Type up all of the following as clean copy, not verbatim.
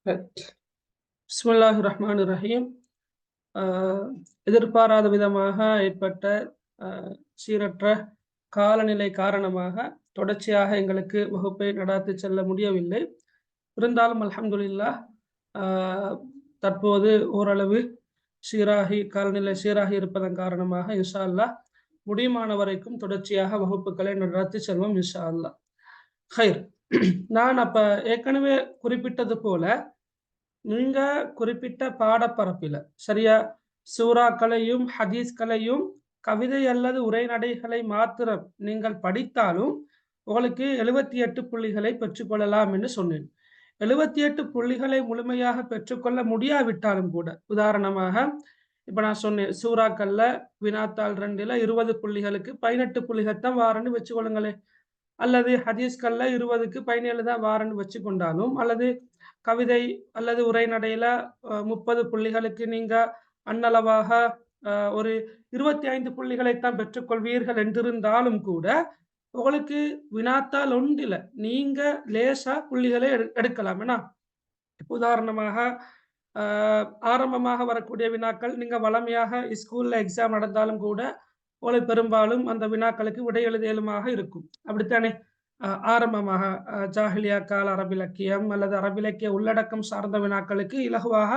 பிஸ்மில்லாஹிர் ரஹ்மானிர் ரஹீம். எதிர்பாராத விதமாக ஏற்பட்ட சீரற்ற காலநிலை காரணமாக தொடர்ச்சியாக எங்களுக்கு வகுப்பை நடாத்தி செல்ல முடியவில்லை. இருந்தாலும் அல்ஹம்துலில்லாஹ் தற்போது ஓரளவு காலநிலை சீராகி இருப்பதன் காரணமாக இன்ஷா அல்லாஹ் முடியுமான வரைக்கும் தொடர்ச்சியாக வகுப்புகளை நடத்தி செல்வோம் இன்ஷா அல்லாஹ். ஹைர், நான் அப்ப ஏற்கனவே குறிப்பிட்டது போல நீங்க குறிப்பிட்ட பாடப்பரப்பில சரியா சூறாக்களையும் ஹதீஸ்களையும் கவிதை அல்லது உரைநடைகளை மாத்திரம் நீங்கள் படித்தாலும் உங்களுக்கு 78 புள்ளிகளை பெற்றுக்கொள்ளலாம் என்று சொன்னேன். 78 புள்ளிகளை முழுமையாக பெற்றுக்கொள்ள முடியாவிட்டாலும் கூட, உதாரணமாக இப்ப நான் சொன்னேன் சூறாக்கள்ல வினாத்தாள் 2ல 20 புள்ளிகளுக்கு 18 புள்ளிகள் தான் வாரன்னு வச்சுக்கொள்ளுங்களேன். அல்லது ஹதீஸ்கள்ல 20க்கு 17 தான் வாரன்னு வச்சு கொண்டாலும், அல்லது கவிதை அல்லது உரைநடையில 30 புள்ளிகளுக்கு நீங்க அன்னளவாக ஒரு 25 புள்ளிகளைத்தான் பெற்றுக்கொள்வீர்கள் என்றிருந்தாலும் கூட உங்களுக்கு வினாத்தாள் ஒன்றில நீங்க லேசா புள்ளிகளை எடுக்கலாம். ஏன்னா உதாரணமாக ஆரம்பமாக வரக்கூடிய வினாக்கள் நீங்க வளமையாக ஸ்கூல்ல எக்ஸாம் நடந்தாலும் கூட உங்களுக்கு பெரும்பாலும் அந்த வினாக்களுக்கு விடை எழுதியலுமாக இருக்கும். அப்படித்தானே? ஆரம்பமாக ஜாஹிலியா கால அரபிலக்கியம் அல்லது அரபிலக்கிய உள்ளடக்கம் சார்ந்த வினாக்களுக்கு இலகுவாக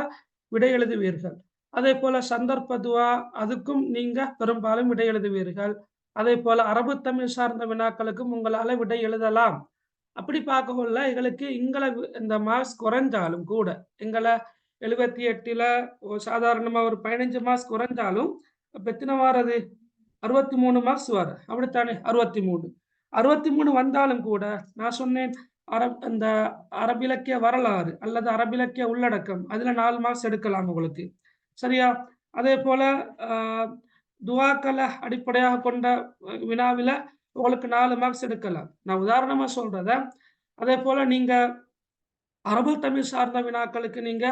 விடை எழுதுவீர்கள். அதே போல சந்தர்ப்ப துவா அதுக்கும் நீங்க பெரும்பாலும் விடை எழுதுவீர்கள். அதே போல அரபு தமிழ் சார்ந்த வினாக்களுக்கும் உங்களால விடை எழுதலாம். அப்படி பார்க்கக்குள்ள எங்களுக்கு இங்களை இந்த மார்க்ஸ் குறைஞ்சாலும் கூட, எங்களை 78ல சாதாரணமா ஒரு 15 மார்க்ஸ் குறைஞ்சாலும் எத்தனை வாரது 63 மார்க்ஸ் வரும். அப்படித்தானே? 63 வந்தாலும் கூட நான் சொன்னேன் அந்த அரபிலக்கிய வரலாறு அல்லது அரபிலக்கிய உள்ளடக்கம் அதுல 4 மார்க்ஸ் எடுக்கலாம் உங்களுக்கு, சரியா? அதே போல துவாக்களை அடிப்படையாக கொண்ட வினாவில உங்களுக்கு 4 மார்க்ஸ் எடுக்கலாம். நான் உதாரணமா சொல்றத. அதே போல நீங்க அரபு தமிழ் சார்ந்த வினாக்களுக்கு நீங்க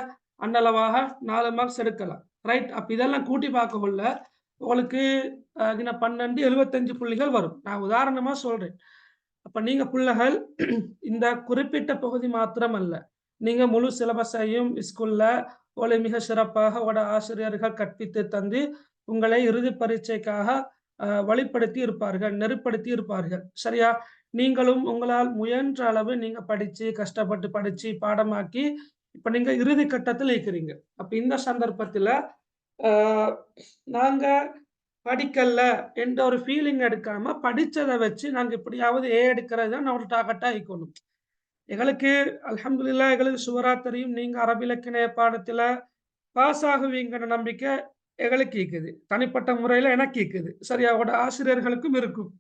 அன்னளவாக 4 மார்க்ஸ் எடுக்கலாம். ரைட்? அப்ப இதெல்லாம் கூட்டி பார்க்கக்குள்ள உங்களுக்கு 12 75 புள்ளிகள் வரும். நான் உதாரணமா சொல்றேன். அப்ப நீங்க பிள்ளைகள் இந்த குறிப்பிட்ட பகுதி மாத்திரம் அல்ல, நீங்க முழு சிலபஸையும் ஸ்கூல்ல உங்களை மிக சிறப்பாக உங்களோட ஆசிரியர்கள் கற்பித்து தந்து உங்களை இறுதி பரீட்சைக்காக வழிப்படுத்தி இருப்பார்கள், நெருப்படுத்தி இருப்பார்கள், சரியா? நீங்களும் உங்களால் முயன்ற அளவு நீங்க படிச்சு கஷ்டப்பட்டு படிச்சு பாடமாக்கி இப்ப நீங்க இறுதி கட்டத்தில் இருக்கிறீங்க. அப்ப இந்த சந்தர்ப்பத்துல நாங்க படிக்கல என்ற ஒரு ஃபீலிங் எடுக்காம படிச்சதை வச்சு நாங்க எப்படியாவது எடுக்கிறது தான் நம்ம டார்கெட்டா ஆயிக்கணும். எங்களுக்கு அல்ஹம்துலில்லாஹ் எங்களுக்கு சுவரா தெரியும். நீங்க அரபிலக்கிய பாடத்துல பாஸ் ஆகுவீங்கிற நம்பிக்கை எங்களுக்கு இருக்குது. தனிப்பட்ட முறையில எனக்கு இருக்குது, சரியா? அவரோட ஆசிரியர்களுக்கும் இருக்கும்.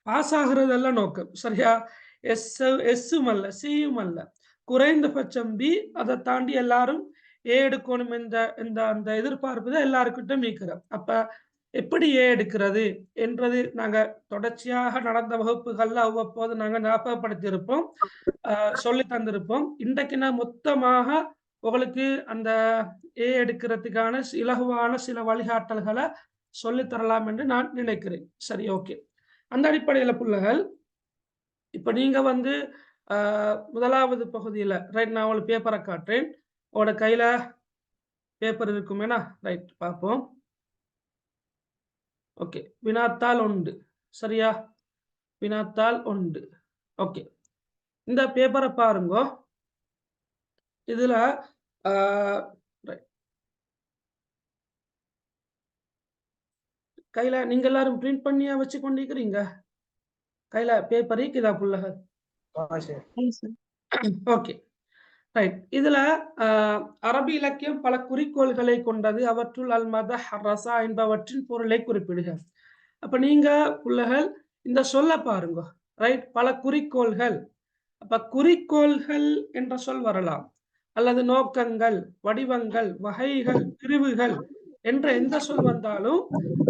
பாஸ் ஆகுறதெல்லாம் நோக்கம், சரியா? எஸ்ஸும் அல்ல, சியும் அல்ல, குறைந்தபட்சம் பி. அதை தாண்டி எல்லாரும் எடுக்கணும் அந்த எதிர்பார்ப்பு தான் எல்லாருக்கிட்டும் இருக்கிறோம். அப்ப எப்படி எடுக்கிறது என்றது நாங்க தொடர்ச்சியாக நடந்த வகுப்புகள்ல அவ்வப்போது நாங்க ஞாபகப்படுத்தி இருப்போம், சொல்லி தந்திருப்போம். இன்றைக்கு நான் மொத்தமாக உங்களுக்கு அந்த எடுக்கிறதுக்கான இலகுவான சில வழிகாட்டல்களை சொல்லித்தரலாம் என்று நான் நினைக்கிறேன். சரி, ஓகே. அந்த அடிப்படையில பிள்ளைகள் இப்ப நீங்க முதலாவது பகுதியில ரைட், நான் உங்களுக்கு பேப்பரை காட்டுறேன். உங்களோட கையில பேப்பர் இருக்குமேனா? ரைட், பார்ப்போம். ஓகே, வினாத்தாள் 1, சரியா? வினாத்தாள் 1. ஓகே, இந்த பேப்பரை பாருங்க. இதுல கையில நீங்க எல்லாரும் பிரிண்ட் பண்ணியா வச்சு கொண்டிருக்கிறீங்க? கையில பேப்பர் இருக்குதா புள்ளகள்? Okay, right. இதுல அரபி இலக்கியம் பல குறிக்கோள்களை கொண்டது. அவற்றுள் அல் மதஹ், ரஸா என்பவற்றின் பொருளை குறிப்பிடுக. அப்ப நீங்க புள்ளகள் இந்த சொல்ல பாருங்க. ரைட், பல குறிக்கோள்கள். அப்ப குறிக்கோள்கள் என்ற சொல் வரலாம், அல்லது நோக்கங்கள், வடிவங்கள், வகைகள், பிரிவுகள் என்ற எந்த சொல் வந்தாலும்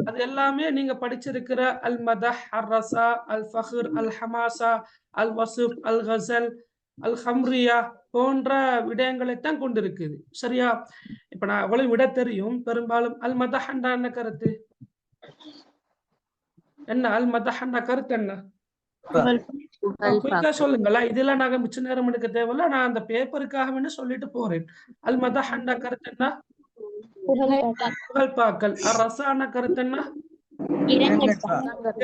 அது எல்லாமே நீங்க படிச்சிருக்கிற அல் மதஹ், அல் ரஸா, அல் ஃபஹ்ர், அல் ஹமாசா, அல் வசுப், அல் கஸல், அல் ஹம்ரியா போன்ற விடயங்களைத்தான் கொண்டிருக்குது, சரியா? இப்ப நான் அவ்வளவு விட தெரியும். பெரும்பாலும் அல் மதஹ்னா என்ன கருத்து என்ன? அல் மதஹ்னா கருத்து என்ன? குயிக்கா சொல்லுங்களா. இதெல்லாம் நாங்க மிச்ச நேரம் எடுக்க தேவையில்ல. நான் அந்த பேப்பருக்காக வேண்டி சொல்லிட்டு போறேன். அல் மதஹ்ன்ற கருத்து என்ன? புகழ்பாக்கல். ரசான கருத்து என்ன?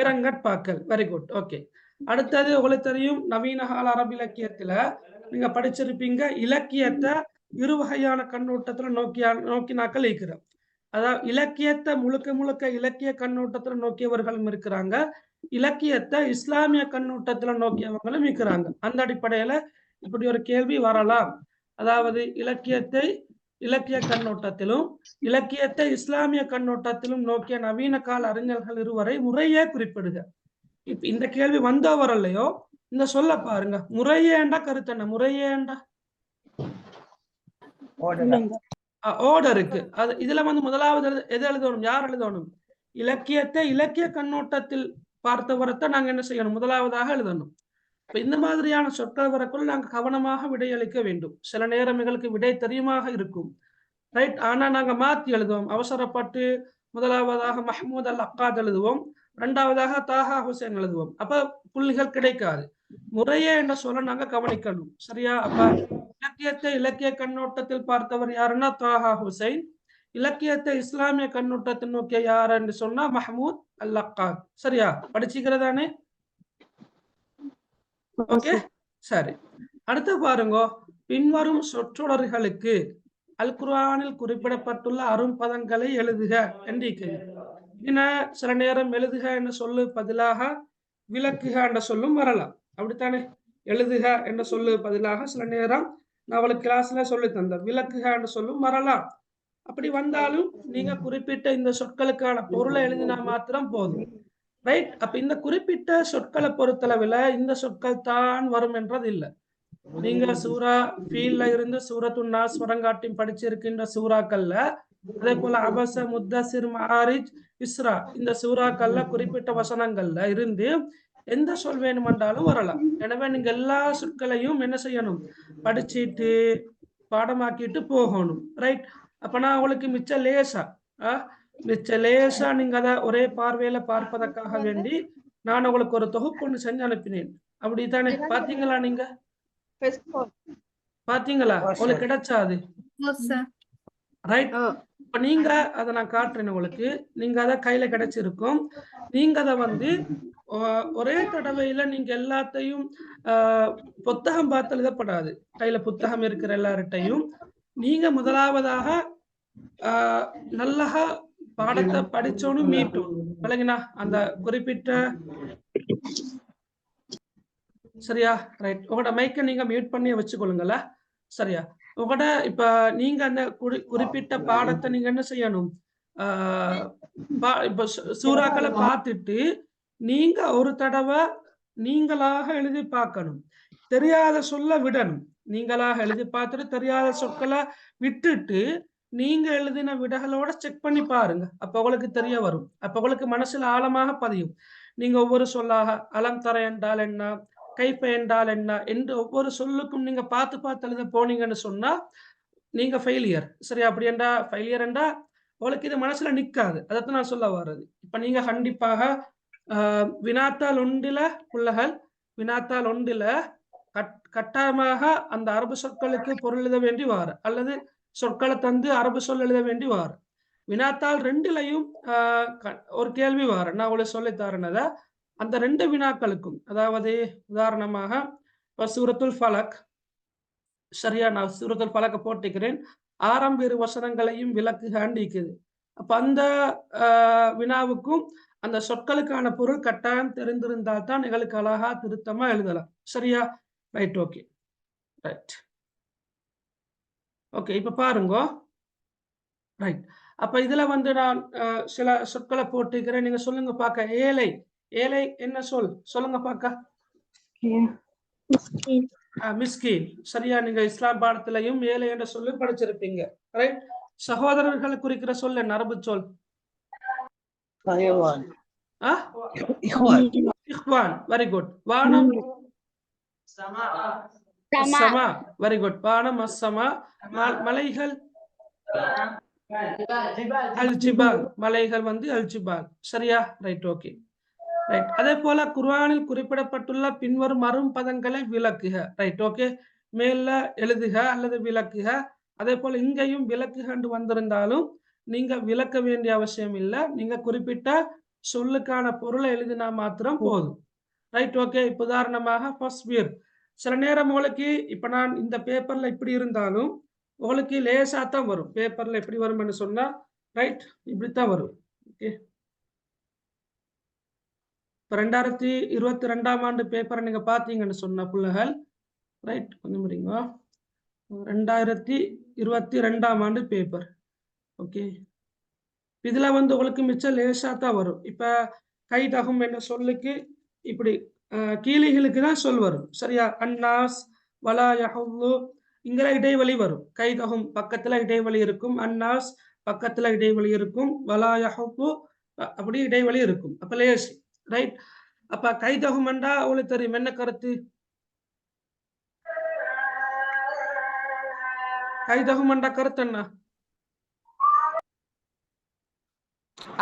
இரங்கற்பாக்கல். Very good. ஓகே. அடுத்தது உங்களுக்கு தெரியும், நவீன கால அரபு இலக்கியத்துல நீங்க படிச்சிருப்பீங்க, இலக்கியத்தை இருவகையான கண்ணோட்டத்துல நோக்கினாக்கள் இருக்கிறோம். அதாவது இலக்கியத்தை முழுக்க முழுக்க இலக்கிய கண்ணோட்டத்துல நோக்கியவர்களும் இருக்கிறாங்க, இலக்கியத்தை இஸ்லாமிய கண்ணோட்டத்துல நோக்கியவங்களும் இருக்கிறாங்க. அந்த அடிப்படையில இப்படி ஒரு கேள்வி வரலாம். அதாவது இலக்கியத்தை இலக்கிய கண்ணோட்டத்திலும் இலக்கியத்தை இஸ்லாமிய கண்ணோட்டத்திலும் நோக்கிய நவீன கால அறிஞர்கள் இருவரை முறையே குறிப்பிடுக. இப்ப இந்த கேள்வி வந்தவர் இல்லையோ, இந்த சொல்ல பாருங்க. முறையேண்டா கருத்து என்ன? முறையேண்டா ஓர்டருக்கு. அது இதுல வந்து முதலாவது எது எழுதணும்? யார் எழுதணும்? இலக்கியத்தை இலக்கிய கண்ணோட்டத்தில் பார்த்தவரத்தை நாங்க என்ன செய்யணும்? முதலாவதாக எழுதணும். இப்ப இந்த மாதிரியான சொற்கள் வரக்குள் நாங்க கவனமாக விடையளிக்க வேண்டும். சில நேரம் எங்களுக்கு விடை தெரியுமாக இருக்கும், ரைட். ஆனா நாங்க மாத்தி எழுதுவோம். அவசரப்பட்டு முதலாவதாக மஹ்மூத் அல் அக்காத் எழுதுவோம், இரண்டாவதாக தாஹா ஹுசேன் எழுதுவோம். அப்ப புள்ளிகள் கிடைக்காது. முறையே என்ற சொல்ல நாங்க கவனிக்கணும். சரியா? அப்ப இலக்கியத்தை இலக்கிய கண்ணோட்டத்தில் பார்த்தவர் யாருன்னா தாஹா ஹுசைன். இலக்கியத்தை இஸ்லாமிய கண்ணோட்டத்தை நோக்கிய யார் என்று சொன்னா மஹ்மூத் அல் அக்காத். சரியா? படிச்சுக்கிறதானே? ஓகே, சரி. அடுத்து பாருங்க, பின்வரும் சொற்றொடர்களுக்கு அல் குர்ஆனில் குறிப்பிடப்பட்டுள்ள அரும்பதங்களை எழுதுக என்று சில நேரம் எழுதுக என்ற சொல்லு பதிலாக விளக்குக என்ற சொல்லும் வரலாம். அப்படித்தானே? எழுதுக என்ற சொல்லு பதிலாக சில நேரம் நான் அவளுக்கு கிளாஸ்ல சொல்லி தந்தேன், விளக்குக என்ற சொல்லும் வரலாம். அப்படி வந்தாலும் நீங்க குறிப்பிட்ட இந்த சொற்களுக்கான பொருளை எழுதினா மாத்திரம் போதும், ரைட். அப்ப இந்த குறிப்பிட்ட சொற்களை பொறுத்தளவில் இந்த சொற்கள் தான் வரும் என்றது இல்லை. நீங்க சூரா ஃபீல்ல இருந்து சூரத்துன் நாஸ் வரங்காட்டி படிச்சிருக்கின்ற சூறாக்கள்ல, அதே போல அபஸ, முத்தஸிர், மஆரிஜ், இஸ்ரா இந்த சூறாக்கள்ல குறிப்பிட்ட வசனங்கள்ல இருந்து எந்த சொல் வேணுமென்றாலும் வரலாம். எனவே நீங்க எல்லா சொற்களையும் என்ன செய்யணும்? படிச்சுட்டு பாடமாக்கிட்டு போகணும், ரைட். அப்ப நான் உங்களுக்கு மிச்ச லேசா நீங்க அதை ஒரே பார்வையில பார்ப்பதற்காக வேண்டி நான் உங்களுக்கு ஒரு தொகுப்பு ஒன்று செஞ்சு அனுப்பினேன். அப்படித்தானே? பாத்தீங்களா? நீங்க பாத்தீங்களா? உங்களுக்கு கிடைச்சாது, ரைட். இப்ப நீங்க அதை நான் காட்டுறேன் உங்களுக்கு. நீங்க அதை கையில கிடைச்சிருக்கும். நீங்க அதை வந்து ஒரே தடவையில நீங்க எல்லாத்தையும் புத்தகம் பார்த்து எழுதப்படாது. கையில புத்தகம் இருக்கிற எல்லார்ட்டையும் நீங்க முதலாவதாக நல்லா பாடத்தை படிச்சோன்னு மீட்டும் விளங்கினா அந்த குறிப்பிட்ட. சரியா? ரைட். உங்களோட மைக்கை நீங்க மியூட் பண்ணி வச்சுக்கொள்ளுங்கள. சரியா? உங்களோட இப்ப நீங்க அந்த குறிப்பிட்ட பாடத்தை நீங்க என்ன செய்யணும்? இப்ப சூறாக்களை பார்த்துட்டு நீங்க ஒரு தடவை நீங்களாக எழுதி பார்க்கணும். தெரியாத சொல்ல விடணும். நீங்களாக எழுதி பார்த்துட்டு தெரியாத சொற்களை விட்டுட்டு நீங்க எழுதின விடைகளோட செக் பண்ணி பாருங்க. அப்ப உங்களுக்கு தெரிய வரும். அப்ப உங்களுக்கு மனசுல ஆழமாக பதியும். நீங்க ஒவ்வொரு சொல்லாக அலம் தர என்றால் என்ன, கைப்ப என்றால் என்ன என்று ஒவ்வொரு சொல்லுக்கும் நீங்க பார்த்து எழுத போனீங்கன்னு சொன்னா நீங்க ஃபெயிலியர். சரி? அப்படி என்றா ஃபெயிலியர் என்றா உங்களுக்கு இது மனசுல நிக்காது. அதைத்தான் நான் சொல்ல வர்றது. இப்ப நீங்க கண்டிப்பாக வினாத்தாள் ஒன்றில புள்ளகள், வினாத்தாள் ஒன்றில கட்டாயமாக அந்த அரபு சொற்களுக்கு பொருள் எழுத வேண்டி வாரு, அல்லது சொற்களை தந்து அரபு சொல் எழுத வேண்டி வாரு. வினாத்தாள் ரெண்டுலையும் ஒரு கேள்வி வாரு. நான் உங்களுக்கு சொல்லி தரேனத அந்த ரெண்டு வினாக்களுக்கும், அதாவது உதாரணமாக சூரத்துல் ஃபலக். சரியா? நான் சூரத்துல் ஃபலக்க போட்டிக்கிறேன். ஆரம்ப இரு வசனங்களையும் விளக்குகாண்டு இருக்குது. அப்ப அந்த வினாவுக்கும் அந்த சொற்களுக்கான பொருள் கட்டாயம் தெரிந்திருந்தால் தான் எங்களுக்கு அழகா திருத்தமா எழுதலாம். சரியா? ரைட். Okay, right. ஓகே, இப்ப பாருங்க. ரைட். அப்ப இதுல வந்து நான் சில சொற்களை போட்டுக்கிறேன். நீங்க சொல்லுங்க பாக்க. ஏழை. ஏழை என்ன சொல்? சொல்லுங்க பாக்க. மிஸ்கின். சரியா? நீங்க இஸ்லாம் பாடத்திலையும் ஏழை என்ற சொல்லி படிச்சிருப்பீங்க, ரைட். சகோதரர்களை குறிக்கிற சொல் என்ன? அரபு சொல். இஹ்வான். Very good. வானம். சமா. Very good. வானம் அஸ்ஸமா. மலைகள் அல் ஜிபால். மலைகள் வந்து அல் ஜிபால். சரியா? ரைட். ஓகே. ரைட். அதே போல குர்ஆனில் குறிப்பிடப்பட்டுள்ள பின்வரும் மறுபதங்களை விளக்குக. ரைட். ஓகே. மேல எழுதுக அல்லது விளக்குக. அதே போல இங்கேயும் விளக்குக என்று வந்திருந்தாலும் நீங்க விளக்க வேண்டிய அவசியம் இல்ல. நீங்க குறிப்பிட்ட சொல்லுக்கான பொருளை எழுதினா மாத்திரம் போதும். ரைட். ஓகே. இப்ப உதாரணமாக ஃபஸ்பிர். சில நேரம் உங்களுக்கு இப்ப நான் இந்த பேப்பர்ல இப்படி இருந்தாலும் உங்களுக்கு லேசா தான் வரும். பேப்பர்ல எப்படி வரும்னு சொன்னா ரைட் இப்படித்தான் வரும். ஓகே. இப்ப 2022ஆம் ஆண்டு பேப்பரை நீங்க பாத்தீங்கன்னு சொன்ன பிள்ளைகள் ரைட் கொஞ்சம் முடியுங்க. 2022ஆம் ஆண்டு பேப்பர். ஓகே. இதுல வந்து உங்களுக்கு மிச்சம் லேசா தான் வரும். இப்ப கைதகும் என்ற சொல்லுக்கு இப்படி கீழிகளுக்கு தான் சொல் வரும். சரியா? அன்னாஸ் வலா யஹுல்லு இங்கல இடைவெளி வரும். கைதகும் பக்கத்துல இடைவெளி இருக்கும். அன்னாஸ் பக்கத்துல இடைவெளி இருக்கும். வலா யஹுல்லு அப்படி இடைவெளி இருக்கும். அப்ப லேஸ் ரைட். அப்ப கைதகும் என்றா உங்களுக்கு தெரியும் என்ன கருத்து? கைதகும் என்ற கருத்து என்ன?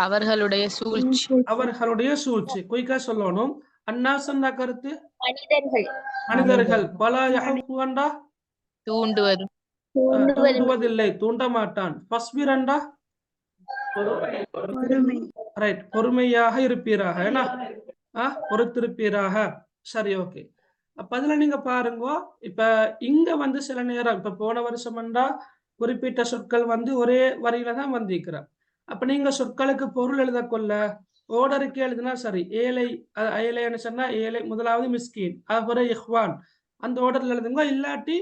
அவர்களுடைய சூழ்ச்சி. அவர்களுடைய சூழ்ச்சி. குயிக்கா சொல்லணும். அன்னாஸ் என்ற கருத்து மனிதர்கள் மனிதர்கள். வலா யஹுல்லு என்றா தூண்டுவது. தூண்டுவதில்லை, தூண்ட மாட்டான். ஃபஸ்பிர் என்றா ரைட் பொறுமையாக இருப்பீராக. ஏன்னா பொறுத்திருப்பீராக. சரி ஓகே. அப்ப அதுல நீங்க பாருங்க. இப்ப இங்க வந்து சில நேரம் இப்ப போன வருஷம் என்றா குறிப்பிட்ட சொற்கள் வந்து ஒரே வரியில தான் வந்திருக்கிறார். அப்ப நீங்க சொற்களுக்கு பொருள் எழுத கொள்ள ஓடருக்கு எழுதினா சரி. ஏழை ஏழைன்னு சொன்னா ஏழை முதலாவது மிஸ்கின் அப்புறம் இஹ்வான் அந்த ஓர்டர்ல எழுதுங்க. இல்லாட்டி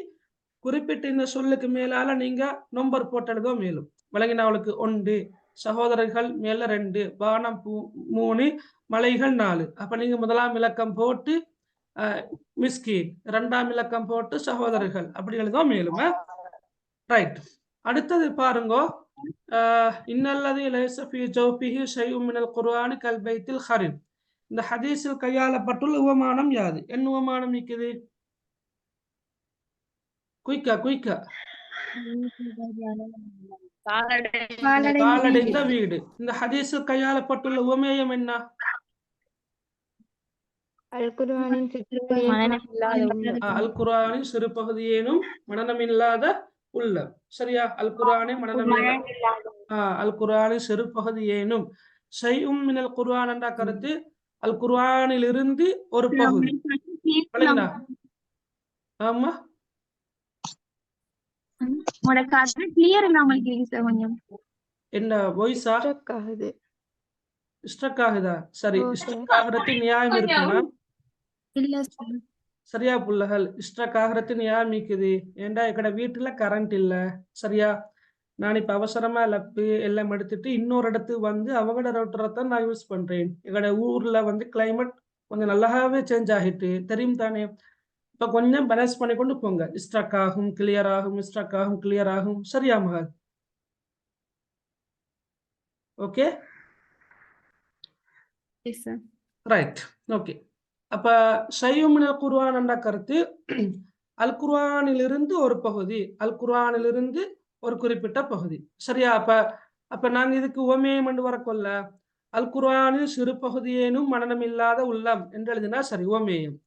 குறிப்பிட்ட இந்த சொல்லுக்கு மேலால நீங்க நம்பர் போட்டு எழுதோ மேலும் விளங்கினவளுக்கு 1 சகோதரர்கள் மேல 2 வானம் 3 மலைகள் 4. அப்ப நீங்க முதலாம் இலக்கம் போட்டு மிஸ்கின், இரண்டாம் இலக்கம் போட்டு சகோதரர்கள் அப்படி எழுதோ மேலும். ரைட். அடுத்தது பாருங்க. இன்னல்லதி லைஸ ஃபீ ஜௌஃபிஹி ஷைஉம் மினல் குர்ஆனி கல் பைத்தில் ஹரிம். இந்த ஹதீஸில் கையாளப்பட்டுள்ள உவமானம் யாது? என்ன உவமானம் இருக்குது? குயிக்கா காலடைந்த வீடு. இந்த ஹதீஸில் கையாளப்பட்டுள்ள உவமேயம் என்ன? அல் குர்ஆனின் சிறு பகுதியேனும் மனநமில்லாத உள்ளம். சரியா? அல் குர்ஆனை அல் குர்ஆனின் சிறு பகுதியேனும் ஷைஉம் மினல் குர்ஆன் என்ற கருத்து அல் குர்ஆனில் இருந்து ஒரு பகுதி. ஆமா என்ன வாய்ஸா ஸ்ட்ரக் ஆகுதா? சரி ஸ்ட்ரக் ஆகிறது நியாயம் இருக்குன்னா சரியா புள்ளகள் ஸ்ட்ரக் ஆகிறது நியாயம் இருக்குது. ஏண்டா எங்கட வீட்டுல கரண்ட் இல்ல. சரியா? நான் இப்ப அவசரமா லப்பு எல்லாம் எடுத்துட்டு இன்னொரு இடத்துக்கு வந்து அவங்களோட ரவுட்டரை தான் நான் யூஸ் பண்றேன். எங்கட ஊர்ல வந்து கிளைமேட் கொஞ்சம் நல்லாவே சேஞ்ச் ஆகிட்டு தெரியும் தானே. இப்ப கொஞ்சம் பேலன்ஸ் பண்ணி கொண்டு போங்க. ஸ்ட்ரக் ஆகும் கிளியர் ஆகும், ஸ்ட்ரக் ஆகும் கிளியர் ஆகும். சரியா மகள்? Okay right. ஓகே. அப்ப ஷைஉம் மினல் குர்ஆன் என்ற கருத்து அல் குர்ஆனிலிருந்து ஒரு பகுதி, அல் குர்ஆனிலிருந்து ஒரு குறிப்பிட்ட பகுதி. சரியா? அப்ப நாங்க இதுக்கு உவமேயம் என்று வரக்கொள்ள அல் குர்ஆனில் சிறு பகுதியேனும் மனநம் இல்லாத உள்ளம் என்று எழுதினா சரி உவமேயம்.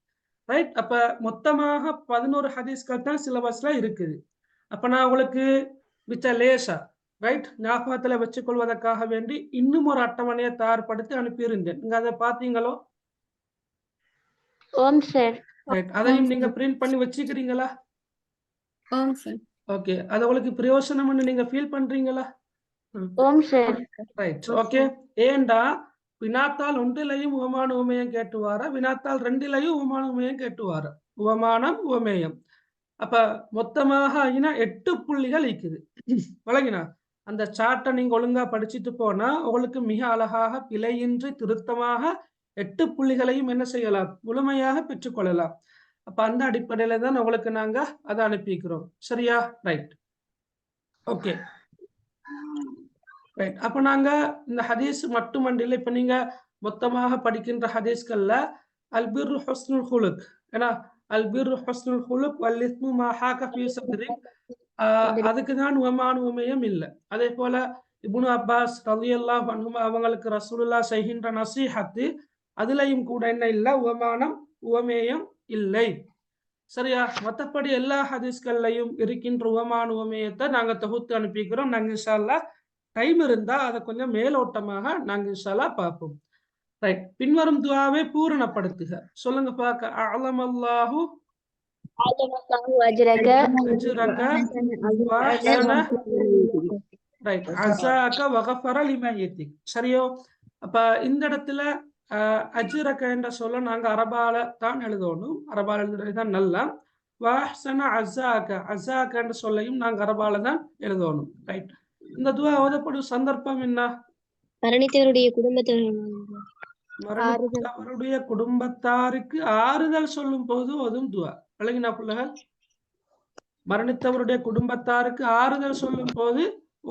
ரைட். அப்ப மொத்தமாக 11 ஹதீஸ்கள் தான் சிலபஸ்ல இருக்குது. அப்ப நான் உங்களுக்கு விச்ச லேசா ரைட் ஞாபகத்துல வச்சுக் கொள்வதற்காக வேண்டி இன்னும் ஒரு அட்டவணையை தயார்படுத்தி அனுப்பியிருந்தேன். நீங்க அதை பாத்தீங்களோ? அதையும் நீங்க பிரிண்ட் பண்ணி வச்சுக்கிறீங்களா? ஓகே. அது உங்களுக்கு பிரயோசனம்னு நீங்க ஃபீல் பண்றீங்களா? ரைட். ஓகே. ஏண்டா வினாத்தால் 1லையும் உவமான உவமேயம் கேட்டுவார, வினாத்தால் 2லையும் உவமான உவமேயம் கேட்டுவார. உவமானம் உவமேயம். அப்ப மொத்தமாக 8 புள்ளிகள் இருக்குது. வழங்கினா அந்த சார்ட்டை நீங்க ஒழுங்கா படிச்சுட்டு போனா உங்களுக்கு மிக அழகாக பிழையின்றி திருத்தமாக 8 புள்ளிகளையும் என்ன செய்யலாம்? முழுமையாக பெற்றுக்கொள்ளலாம். அப்ப அந்த அடிப்படையில தான் உங்களுக்கு நாங்க அதை அனுப்பிக்கிறோம். சரியா? ரைட். Okay right. அப்ப நாங்க இந்த ஹதீஸ் மட்டுமண்டில் இப்ப நீங்க மொத்தமாக படிக்கின்ற ஹதீஸ்கள்ல அல்பிர் ஹுஸ்னுல் ஹுலுக் ஏன்னா அல்பிர் ஹுஸ்னுல் ஹுலுக் வல் இஸ்மு மா ஹாக ஃபீ சத்ரிக் அதுக்கு தான் உவமான உவமேயம் இல்லை. அதே போல இப்னு அப்பாஸ் ரலியல்லாஹு அன்ஹுமா அவங்களுக்கு ரசூலுல்லாஹ் செய்கின்ற நசீஹத்து அதுலயும் கூட என்ன இல்லை, உவமானம் உவமேயம் இல்லை. சரியா? மற்றபடி எல்லா ஹதீஸ்கள்லையும் இருக்கின்ற உவமான உவமேயத்தை நாங்க தொகுத்து அனுப்பிக்கிறோம். நாங்க இன்ஷா அல்லாஹ் டைம் இருந்தா அதை கொஞ்சம் மேலோட்டமாக நாங்க இன்ஷா அல்லாஹ் பார்ப்போம். ரைட். பின்வரும் துஆவை பூரணப்படுத்துக. சொல்லுங்க பார்க்க. அஅலமல்லாஹு அஜ்ரக வஅஹ்ஸன ரைட் அஸாக வகஃபர லிமயத்திக். சரியோ? அப்ப இந்த இடத்துல அஜ்ரக என்ற சொல்ல நாங்க அரபால தான் எழுதணும். அரபால எழுதுறது தான் நல்லா. வஅஹ்ஸன அஸாக, அஸாக என்ற சொல்லையும் நாங்க அரபால தான் எழுதணும். ரைட். இந்த துஆ ஓதப்படும் சந்தர்ப்பம் என்ன? மரணித்தவருடைய குடும்பத்தினர் மரணித்தவருடைய குடும்பத்தாருக்கு ஆறுதல் சொல்லும் போது ஓதும் துஆ. விளங்கினா பிள்ளைகள்? மரணித்தவருடைய குடும்பத்தாருக்கு ஆறுதல் சொல்லும் போது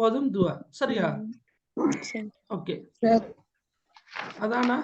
ஓதும் துஆ. சரியா? ஓகே. அதானா?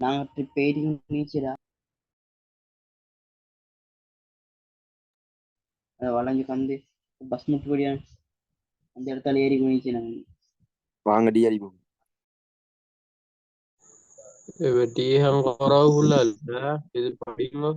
நாங்க ட்ரிப் நீச்சலா வளைஞ்சு வந்து பஸ் முட்டுபடியா அந்த இடத்துல ஏறி குதிச்சு நாங்க வாங்கடி அறிவோம். Berarti yang korau hulal lah, itu paling mah.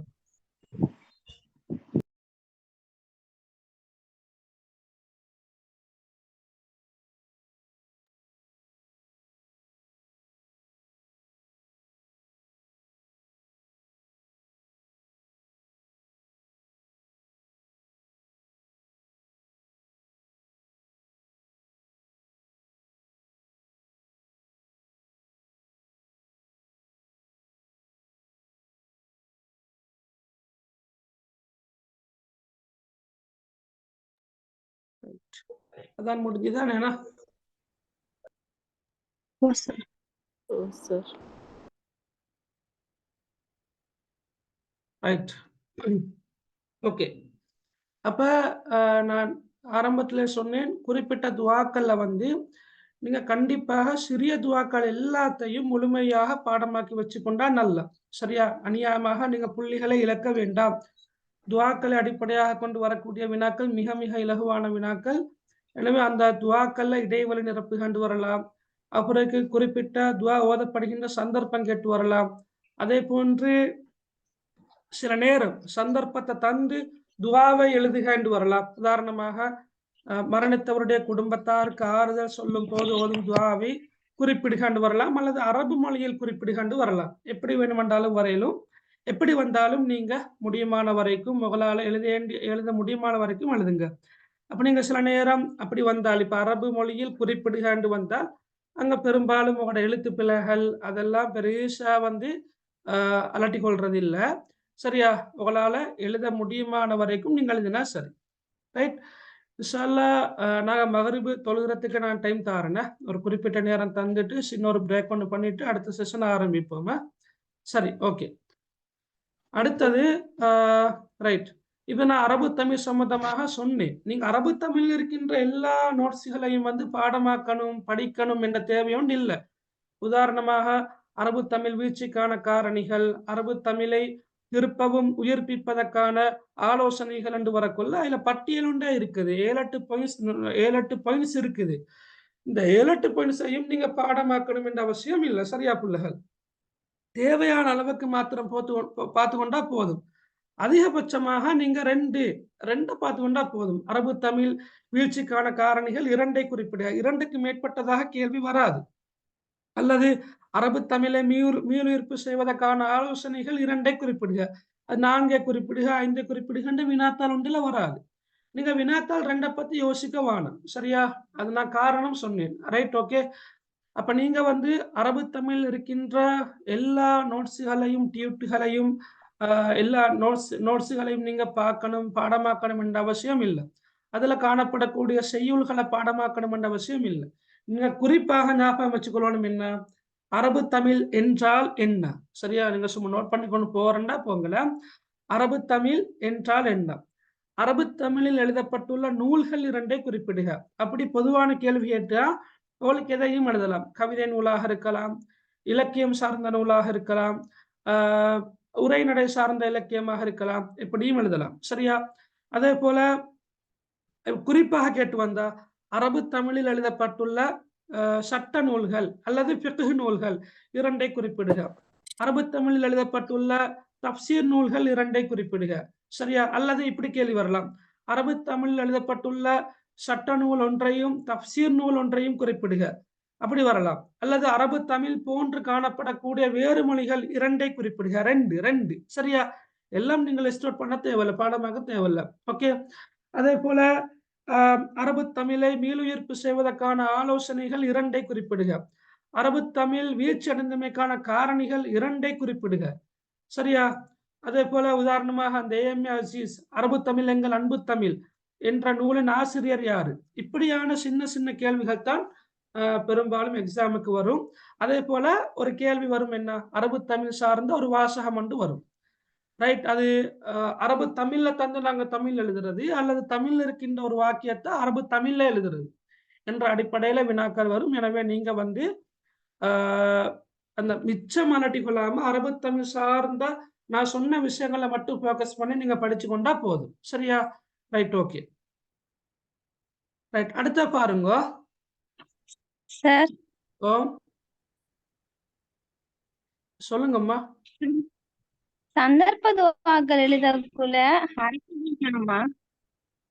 அதான் முடிஞ்சுதான் என்ன? ரைட். ஓகே. அப்ப நான் ஆரம்பத்துல சொன்னேன், குறிப்பிட்ட துவாக்கள்ல வந்து நீங்க கண்டிப்பாக சிறிய துவாக்கள் எல்லாத்தையும் முழுமையாக பாடமாக்கி வச்சுக்கொண்டா நல்ல. சரியா? அநியாயமாக நீங்க புள்ளிகளை இழக்க வேண்டாம். துவாக்களை அடிப்படையாக கொண்டு வரக்கூடிய வினாக்கள் மிக மிக இலகுவான வினாக்கள். எனவே அந்த துவாக்கள்ல இடைவெளி நிரப்பி கண்டு வரலாம். அப்புறம் குறிப்பிட்ட துவா ஓதப்படுகின்ற சந்தர்ப்பம் கேட்டு வரலாம். அதே போன்று சில நேரம் சந்தர்ப்பத்தை தந்து துவாவை எழுதுகண்டு வரலாம். உதாரணமாக மரணித்தவருடைய குடும்பத்தாருக்கு ஆறுதல் சொல்லும் போது ஓதும் துவாவை குறிப்பிடுகண்டு வரலாம், அல்லது அரபு மொழியில் குறிப்பிடுகண்டு வரலாம். எப்படி வேணுமென்றாலும் வரையிலும், எப்படி வந்தாலும் நீங்க முடியுமான வரைக்கும் உங்களால் எழுத முடியுமான வரைக்கும் எழுதுங்க. அப்ப நீங்க சில நேரம் அப்படி வந்தால், இப்ப அரபு மொழியில் குறிப்பிடுகண்டு வந்தால் அங்க பெரும்பாலும் உங்களோட எழுத்து பிழைகள் அதெல்லாம் பெருசா அலட்டி கொள்றது இல்லை. சரியா? உங்களால எழுத முடியுமான வரைக்கும் நீங்க எழுதினா சரி. ரைட்? இன்ஷா அல்லாஹ் நாங்க மகரிபு தொழுகிறதுக்கு நான் டைம் தாரேன். ஒரு குறிப்பிட்ட நேரம் தந்துட்டு சின்ன ஒரு பிரேக் ஒன்று பண்ணிட்டு அடுத்த செஷன் ஆரம்பிப்போம். சரி, ஓகே. அடுத்தது ரைட். இப்ப நான் அரபு தமிழ் சம்பந்தமாக சொன்னேன். நீங்க அரபு தமிழ் இருக்கின்ற எல்லா நோட்ஸ்களையும் பாடமாக்கணும், படிக்கணும் என்ற தேவையும் இல்லை. உதாரணமாக அரபு தமிழ் வீழ்ச்சிக்கான காரணிகள், அரபு தமிழை திருப்பவும் உயிர்ப்பிப்பதற்கான ஆலோசனைகள் என்று வரக்குள்ள அதுல பட்டியலுண்டே இருக்குது. 7-8 பாயிண்ட்ஸ் இருக்குது. இந்த 7-8 பாயிண்ட்ஸையும் நீங்க பாடமாக்கணும் என்ற அவசியம் இல்லை. சரியா பிள்ளைகள்? தேவையான அளவுக்கு மாத்திரம் பார்த்து கொண்டா போதும். அதிகபட்சமாக நீங்க ரெண்டு பார்த்து கொண்டா போதும். அரபு தமிழ் வீழ்ச்சிக்கான காரணிகள் 2ஐ குறிப்பிடுக. 2க்கு மேற்பட்டதாக கேள்வி வராது. அல்லது அரபு தமிழை மீளுயிர்ப்பு செய்வதற்கான ஆலோசனைகள் 2ஐ குறிப்பிடுக, 4ஐ குறிப்பிடுக, 5ஐ குறிப்பிடுக வினாத்தாள் ஒன்றில் வராது. நீங்க வினாத்தாள் 2ஐ பத்தி யோசிக்க வேணும். சரியா? அது நான் காரணம் சொன்னேன். Right, okay. அப்ப நீங்க அரபு தமிழ் இருக்கின்ற எல்லா நோட்ஸுகளையும் டியூட்டுகளையும் எல்லா நோட்ஸுகளையும் நீங்க பார்க்கணும், பாடமாக்கணும் என்ற அவசியம் இல்லை. அதுல காணப்படக்கூடிய செய்யுள்களை பாடமாக்கணும் என்ற அவசியம் இல்லை. நீங்க குறிப்பாக ஞாபகம் வச்சுக்கொள்ளணும் என்ன, அரபு தமிழ் என்றால் என்ன. சரியா? நீங்க சும்மா நோட் பண்ணி கொண்டு போறேன்னா போங்கள. அரபு தமிழ் என்றால் என்ன? அரபு தமிழில் எழுதப்பட்டுள்ள நூல்கள் 2ஐ குறிப்பிடுக. அப்படி பொதுவான கேள்வி கேட்டா உங்களுக்கு எதையும் எழுதலாம். கவிதை நூலாக இருக்கலாம், இலக்கியம் சார்ந்த நூலாக இருக்கலாம், உரைநடை சார்ந்த இலக்கியமாக இருக்கலாம், இப்படியும் எழுதலாம். சரியா? அதே போல குறிப்பாக கேட்டு வந்தா அரபு தமிழில் எழுதப்பட்டுள்ள சட்ட நூல்கள் அல்லது ஃபிக்ஹ் நூல்கள் 2ஐ குறிப்பிடுக. அரபு தமிழில் எழுதப்பட்டுள்ள தப்சீர் நூல்கள் 2ஐ குறிப்பிடுக. சரியா? அல்லது இப்படி கேள்வி வரலாம், அரபு தமிழில் எழுதப்பட்டுள்ள சட்ட நூல் ஒன்றையும் தப்சீர் நூல் ஒன்றையும் குறிப்பிடுக. அப்படி வரலாம். அல்லது அரபு தமிழ் போன்று காணப்படக்கூடிய வேறு மொழிகள் 2ஐ குறிப்பிடுக. 2. சரியா? எல்லாம் நீங்கள் லிஸ்ட் அவுட் பண்ண தேவையில்லை, பாடமாக தேவையில்லை. ஓகே. அதே போல அரபு தமிழை மீளுயிர்ப்பு செய்வதற்கான ஆலோசனைகள் 2ஐ குறிப்பிடுக. அரபு தமிழ் வீழ்ச்சி அடைந்தமைக்கான காரணிகள் 2ஐ குறிப்பிடுக. சரியா? அதே போல உதாரணமாக அந்த ஏஎம்ஏ அசீஸ் அரபு தமிழ் எங்கள் அன்பு தமிழ் என்ற நூலின் ஆசிரியர் யாரு? இப்படியான சின்ன சின்ன கேள்விகள் தான் பெரும்பாலும் எக்ஸாமுக்கு வரும். அதே போல ஒரு கேள்வி வரும், என்ன, அரபு தமிழ் சார்ந்த ஒரு வாசகம் ஒன்று வரும். ரைட்? அது அரபு தமிழ்ல தந்து நாங்க தமிழ் எழுதுறது அல்லது தமிழ்ல இருக்கின்ற ஒரு வாக்கியத்தை அரபு தமிழ்ல எழுதுறது என்ற அடிப்படையில வினாக்கள் வரும். எனவே நீங்க அந்த மிச்சம் அலட்டி கொள்ளாம அரபு தமிழ் சார்ந்த நான் சொன்ன விஷயங்களை மட்டும் ஃபோக்கஸ் பண்ணி நீங்க படிச்சு கொண்டா போதும். சரியா? Right, okay. ரைட், அடுத்த பாருங்க சார். ஓ சொல்லுங்கம்மா. சந்தர்ப்ப துவாக்கள் எழுதக்குள்ள ஹரக்கத்துமா?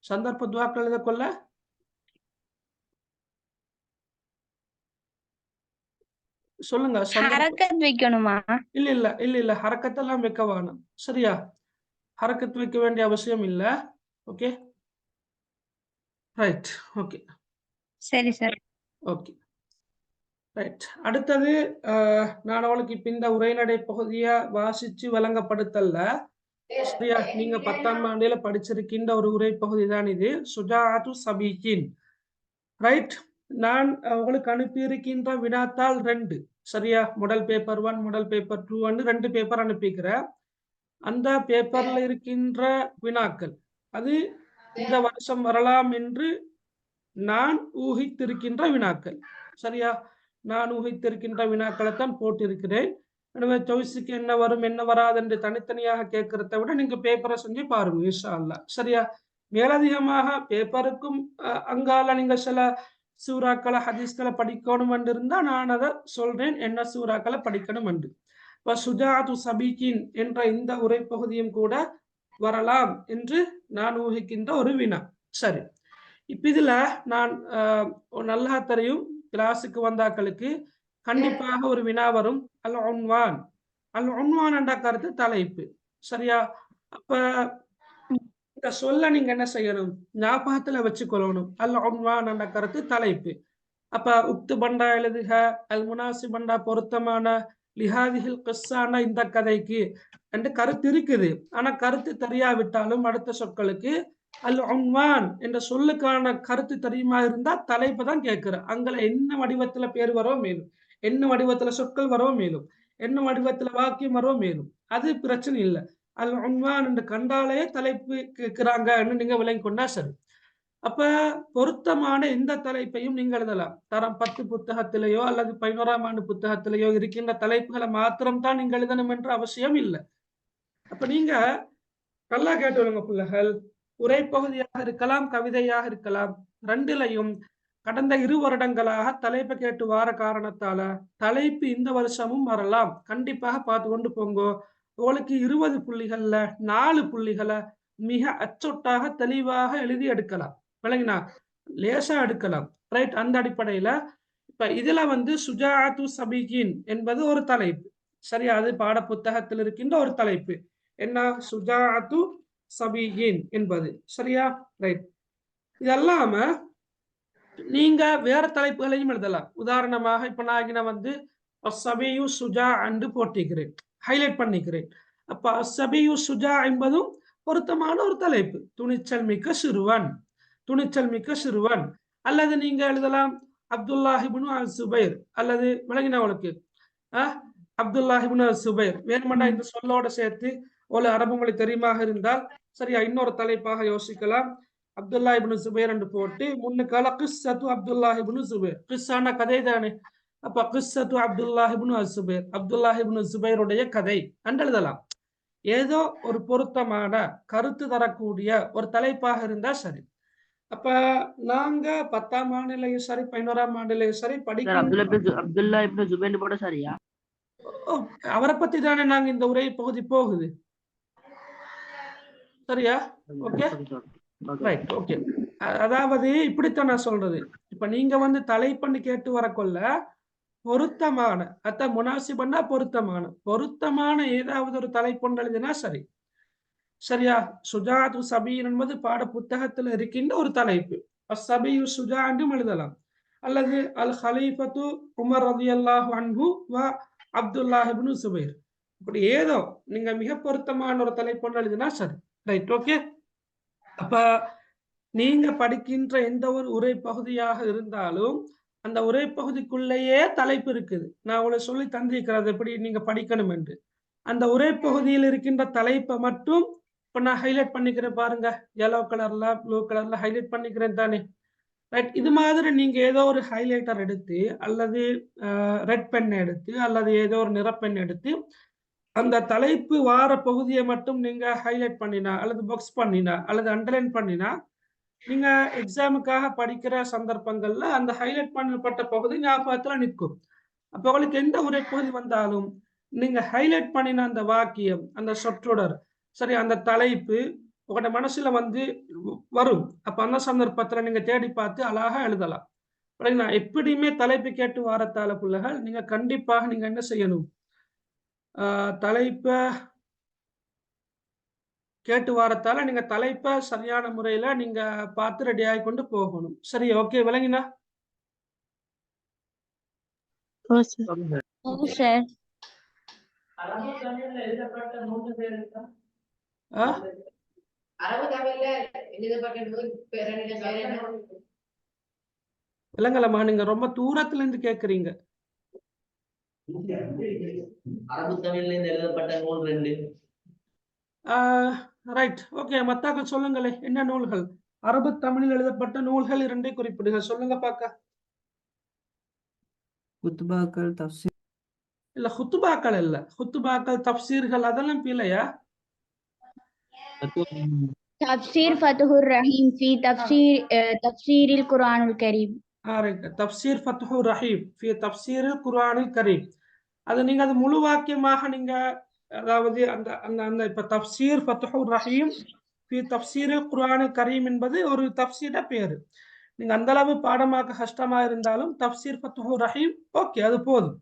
சந்தர்ப்ப துவாக்கள் எழுதக்குள்ள சொல்லுங்க. ஹரக்கத் வைக்கணுமா? இல்ல ஹரக்கத்தெல்லாம் வைக்க வேணும். சரியா? ஹரக்கத்து வைக்க வேண்டிய அவசியம் இல்ல. Okay, right, okay. சரி சார். Okay, right. அடுத்தது நான் அவளுக்கு இப்ப இந்த உரைநடை பகுதியை வாசிச்சு வழங்கப்படுத்தல. சரியா? நீங்க 10ஆம் ஆண்டில படிச்சிருக்கின்ற ஒரு உரை பகுதி தான் இது, சுஜாஅத்து சபீகின். ரைட்? நான் உங்களுக்கு அனுப்பியிருக்கின்ற வினாத்தாள் 2. சரியா? Model paper 1, model paper 2 2 paper அனுப்பிக்கிறேன். அந்த பேப்பர்ல இருக்கின்ற வினாக்கள் அது இந்த வருஷம் வரலாம் என்று நான் ஊகித்திருக்கின்ற வினாக்கள். சரியா? நான் ஊகித்திருக்கின்ற வினாக்களைத்தான் போட்டிருக்கிறேன். எனவே சாய்ஸுக்கு என்ன வரும் என்ன வராது என்று தனித்தனியாக கேட்கறத விட நீங்க பேப்பரை செஞ்சு பாருங்க இன்ஷா அல்லாஹ். சரியா? மேலதிகமாக பேப்பருக்கும் அங்கால நீங்க சில சூறாக்களை ஹதீஸ்களை படிக்கணும் என்று இருந்தா நான் அதை சொல்றேன் என்ன சூறாக்களை படிக்கணும் என்று. இப்ப சுஜாது சபீக்கின் என்ற இந்த உரைப்பகுதியும் கூட வரலாம் என்று நான் ஊகிக்கின்ற ஒரு வினா. சரி, இப்ப இதுல நான் நல்லா தெரியும் கிளாஸுக்கு வந்தாக்களுக்கு கண்டிப்பாக ஒரு வினா வரும். அல் உன்வான். அல் உன்வான் என்ற கருத்து தலைப்பு. சரியா? அப்ப இந்த சொல்ல நீங்க என்ன செய்யணும்? ஞாபகத்துல வச்சுக்கொள்ளணும். அல் உன்வான் என்ற கருத்து தலைப்பு. அப்ப உக்து பண்டா எழுதுக, அல் முனாசி பண்டா பொருத்தமான, லிஹாதிஹில் கிஸ்ஸான இந்த கதைக்கு என்று கருத்து இருக்குது. ஆனா கருத்து தெரியாவிட்டாலும் அடுத்த சொற்களுக்கு அல் உன்வான் என்ற சொல்லுக்கான கருத்து தெரியுமா இருந்தா தலைப்பு தான் கேட்கிறேன். அங்கே என்ன வடிவத்துல பேர் வரோ மேலும், என்ன வடிவத்துல சொற்கள் வரோ மேலும், என்ன வடிவத்துல வாக்கியம் வரோ மேலும், அது பிரச்சனை இல்லை. அல் உன்வான் என்று கண்டாலே தலைப்பு கேட்கிறாங்கன்னு நீங்க விளங்கி கொண்டா சரி. அப்ப பொருத்தமான எந்த தலைப்பையும் நீங்க எழுதலாம். தரம் 10 புத்தகத்திலேயோ அல்லது 11ஆம் ஆண்டு புத்தகத்திலேயோ இருக்கின்ற தலைப்புகளை மாத்திரம் தான் நீங்க எழுதணும் என்ற அவசியம் இல்லை. அப்ப நீங்க நல்லா கேட்டுவிடுங்க பிள்ளைகள். உரைப்பகுதியாக இருக்கலாம், கவிதையாக இருக்கலாம், ரெண்டுலையும் கடந்த 2 வருடங்களாக தலைப்பை கேட்டு வார காரணத்தால தலைப்பு இந்த வருஷமும் வரலாம். கண்டிப்பாக பார்த்து கொண்டு போங்க. உங்களுக்கு 20 புள்ளிகள்ல 4 புள்ளிகளை மிக அச்சொட்டாக தெளிவாக எழுதி எடுக்கலாம். விளங்கினா? லேசா எடுக்கலாம். ரைட்? அந்த அடிப்படையில இப்ப இதுல சுஜாஅத்து சபீகின் என்பது ஒரு தலைப்பு. சரியா? அது பாட புத்தகத்தில் இருக்கின்ற ஒரு தலைப்பு. என்ன? சுஜாஅத்து சபீகின் என்பது. சரியா? ரைட். இதல்லாம நீங்க வேற தலைப்புகளையும் எழுதலாம். உதாரணமாக இப்ப நான் அஸ்ஸபியு சுஜா என்று போட்டிக்கிறேன், ஹைலைட் பண்ணிக்கிறேன். அப்ப அஸ்ஸபியு சுஜா என்பதும் பொருத்தமான ஒரு தலைப்பு. துணிச்சல் மிக்க சிறுவன், துணிச்சல் மிக்க சிறுவன். அல்லது நீங்க எழுதலாம் அப்துல்லாஹ் இப்னு அல் சுபைர், அல்லது விளங்கினவளுக்கு அப்துல்லாஹ் இப்னு அல் சுபைர். வேணுமெண்டா இந்த சொல்லோட சேர்த்து ஒரு அரபு மொழி தெரியுமாக இருந்தால் சரியா இன்னொரு தலைப்பாக யோசிக்கலாம். அப்துல்லா இப்னு சுபைர் என்று போட்டு முன்னுக்கால கிஸ்ஸத்து அப்துல்லாஹ் இப்னு சுபைர். கிஸ்ஸான கதை தானே. அப்ப கிஸ்ஸத்து அப்துல்லாஹ் இப்னு அல் சுபைர், அப்துல்லாஹ் இப்னு சுபைருடைய கதை என்று எழுதலாம். ஏதோ ஒரு பொருத்தமான கருத்து தரக்கூடிய ஒரு தலைப்பாக இருந்தா சரி. அப்ப நாங்க 10ஆம் ஆண்டிலையும் சரி 11ஆம் ஆண்டிலையும் சரி அப்துல்லா இப்னு ஜுபைர் போட சரியா? அவரை பத்தி தானே நாங்க இந்த உரை பகுதி போகுது. சரியா? Okay, right, okay. அதாவது இப்படித்தான் நான் சொல்றது. இப்ப நீங்க தலைப்பண்ணி கேட்டு வரக்கொள்ள பொருத்தமான அத்த முனாசிபன்னா பொருத்தமான ஏதாவது ஒரு தலைப்பொண்டு எழுதினா சரி. சரியா? சுஜாது சபீன் என்பது பாட புத்தகத்தில் இருக்கின்ற ஒரு தலைப்பு. அஸ்ஸபியு சுஜா என்றும் எழுதலாம். அல்லது அல் ஹலீஃபத்து உமர் ரலியல்லாஹு அன்ஹு வ அப்துல்லாஹ் இப்னு சுபைர். இப்படி ஏதோ நீங்க மிக பொருத்தமான ஒரு தலைப்பொண்டு எழுதினா சரி. Right, okay. அப்ப நீங்க படிக்கின்ற எந்த ஒரு உரை பகுதியாக இருந்தாலும் அந்த உரை பகுதிக்குள்ளேயே தலைப்பு இருக்குது. நான் உங்களை சொல்லி தந்திருக்கிறது எப்படி நீங்க படிக்கணும் என்று. அந்த உரை பகுதியில் இருக்கின்ற தலைப்பை மட்டும் இப்ப நான் ஹைலைட் பண்ணிக்கிறேன் பாருங்க. yellow கலர்ல ப்ளூ கலர்ல ஹைலைட் பண்ணிக்கிறேன் தானே. ரைட்? இது மாதிரி நீங்க ஏதோ ஒரு ஹைலைட்டர் எடுத்து அல்லது ரெட் பென் எடுத்து அல்லது ஏதோ ஒரு நிறப்பெண் எடுத்து அந்த தலைப்பு வார பகுதியை மட்டும் நீங்க ஹைலைட் பண்ணினா அல்லது பாக்ஸ் பண்ணினா அல்லது அண்டர்லைன் பண்ணினா நீங்க எக்ஸாமுக்காக படிக்கிற சந்தர்ப்பங்கள்ல அந்த ஹைலைட் பண்ணப்பட்ட பகுதி ஞாபகத்துல நிற்கும். அப்ப உங்களுக்கு எந்த உரை பகுதி வந்தாலும் நீங்க ஹைலைட் பண்ணின அந்த வாக்கியம், அந்த சொற்றொடர், சரி, அந்த தலைப்பு உங்களோட மனசுல வரும். அப்ப அந்த சந்தர்ப்பத்துல நீங்க தேடி பார்த்து அழகா எழுதலாம். எப்படியுமே தலைப்பு கேட்டு வாரத்தால பிள்ளைகள் நீங்க கண்டிப்பாக நீங்க என்ன செய்யணும்? தலைப்பை கேட்டு வாரத்தால நீங்க தலைப்பை சரியான முறையில நீங்க பார்த்து ரெடி ஆகி கொண்டு போகணும். சரி, ஓகே, விளங்கினா? விளங்கலமா? நீங்க ரொம்ப தூரத்துல இருந்து கேக்குறீங்க. அரபு தமிழ்ல இருந்து எழுதப்பட்ட நூல் 2. Right, okay. மத்தாக்கள் சொல்லுங்களே, என்ன நூல்கள்? அரபு தமிழில் எழுதப்பட்ட நூல்கள் 2 குறிப்பிடுங்க. சொல்லுங்க பாக்க. குத்துபாக்கள் தஃப்சீர் இல்ல ஹுத்துபாக்கள் இல்ல, ஹுத்துபாக்கள் தப்சீர்கள் அதெல்லாம் பிழையா? تفسير فتح الرحيم في تفسير القرآن الكريم. தப்சீர் ஃபத்ஹுர் ரஹீம் ஃபி தப்சீரில் குர்ஆனில் கரீம். அது நீங்க அது முழு வாக்கியமாக நீங்க அதாவது அந்த அந்த அந்த இப்ப தப்சீர் ஃபத்ஹுர் ரஹீம் ஃபி தப்சீரில் குர்ஆனில் கரீம் என்பது ஒரு தப்சீர பேரு. நீங்க அந்த அளவு பாடமாக்க கஷ்டமா இருந்தாலும் தப்சீர் ஃபத்ஹுர் ரஹீம் ஓகே, அது போதும்.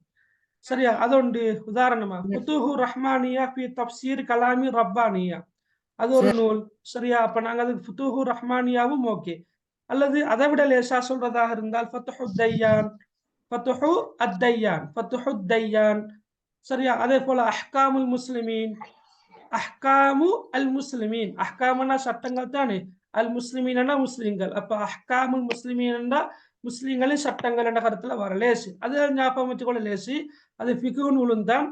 சரியா? அதொண்டு உதாரணமா ஃபுதுஹுர் ரஹ்மானியா ஃபி தப்சீர் கலாமி ரப்பானியா, அது ஒரு நூல். சரியா? அப்ப நாங்க அது ஃபுதுஹுர் ரஹ்மானியாவும் ஓகே. அல்லது அதை விட லேசா சொல்றதாக இருந்தால் ஃபத்ஹு தையான், ஃபத்ஹு அத்தையான், ஃபத்ஹு தையான். சரியா? அதே போல அஹ்காமுல் முஸ்லிமீன், அஹ்காமு அல் முஸ்லிமீன், அஹ்காமுன்னா சட்டங்கள் தானே, அல் முஸ்லிமீன்னா முஸ்லிம்கள். அப்ப அஹ்காமுல் முஸ்லிமீன்னா முஸ்லிம்களின் சட்டங்கள் என்ற கருத்துல வர லேசு, அது ஞாபகம் வச்சுக்கொள்ள லேசு. அது ஃபிக்ஹு நூலும் தான்,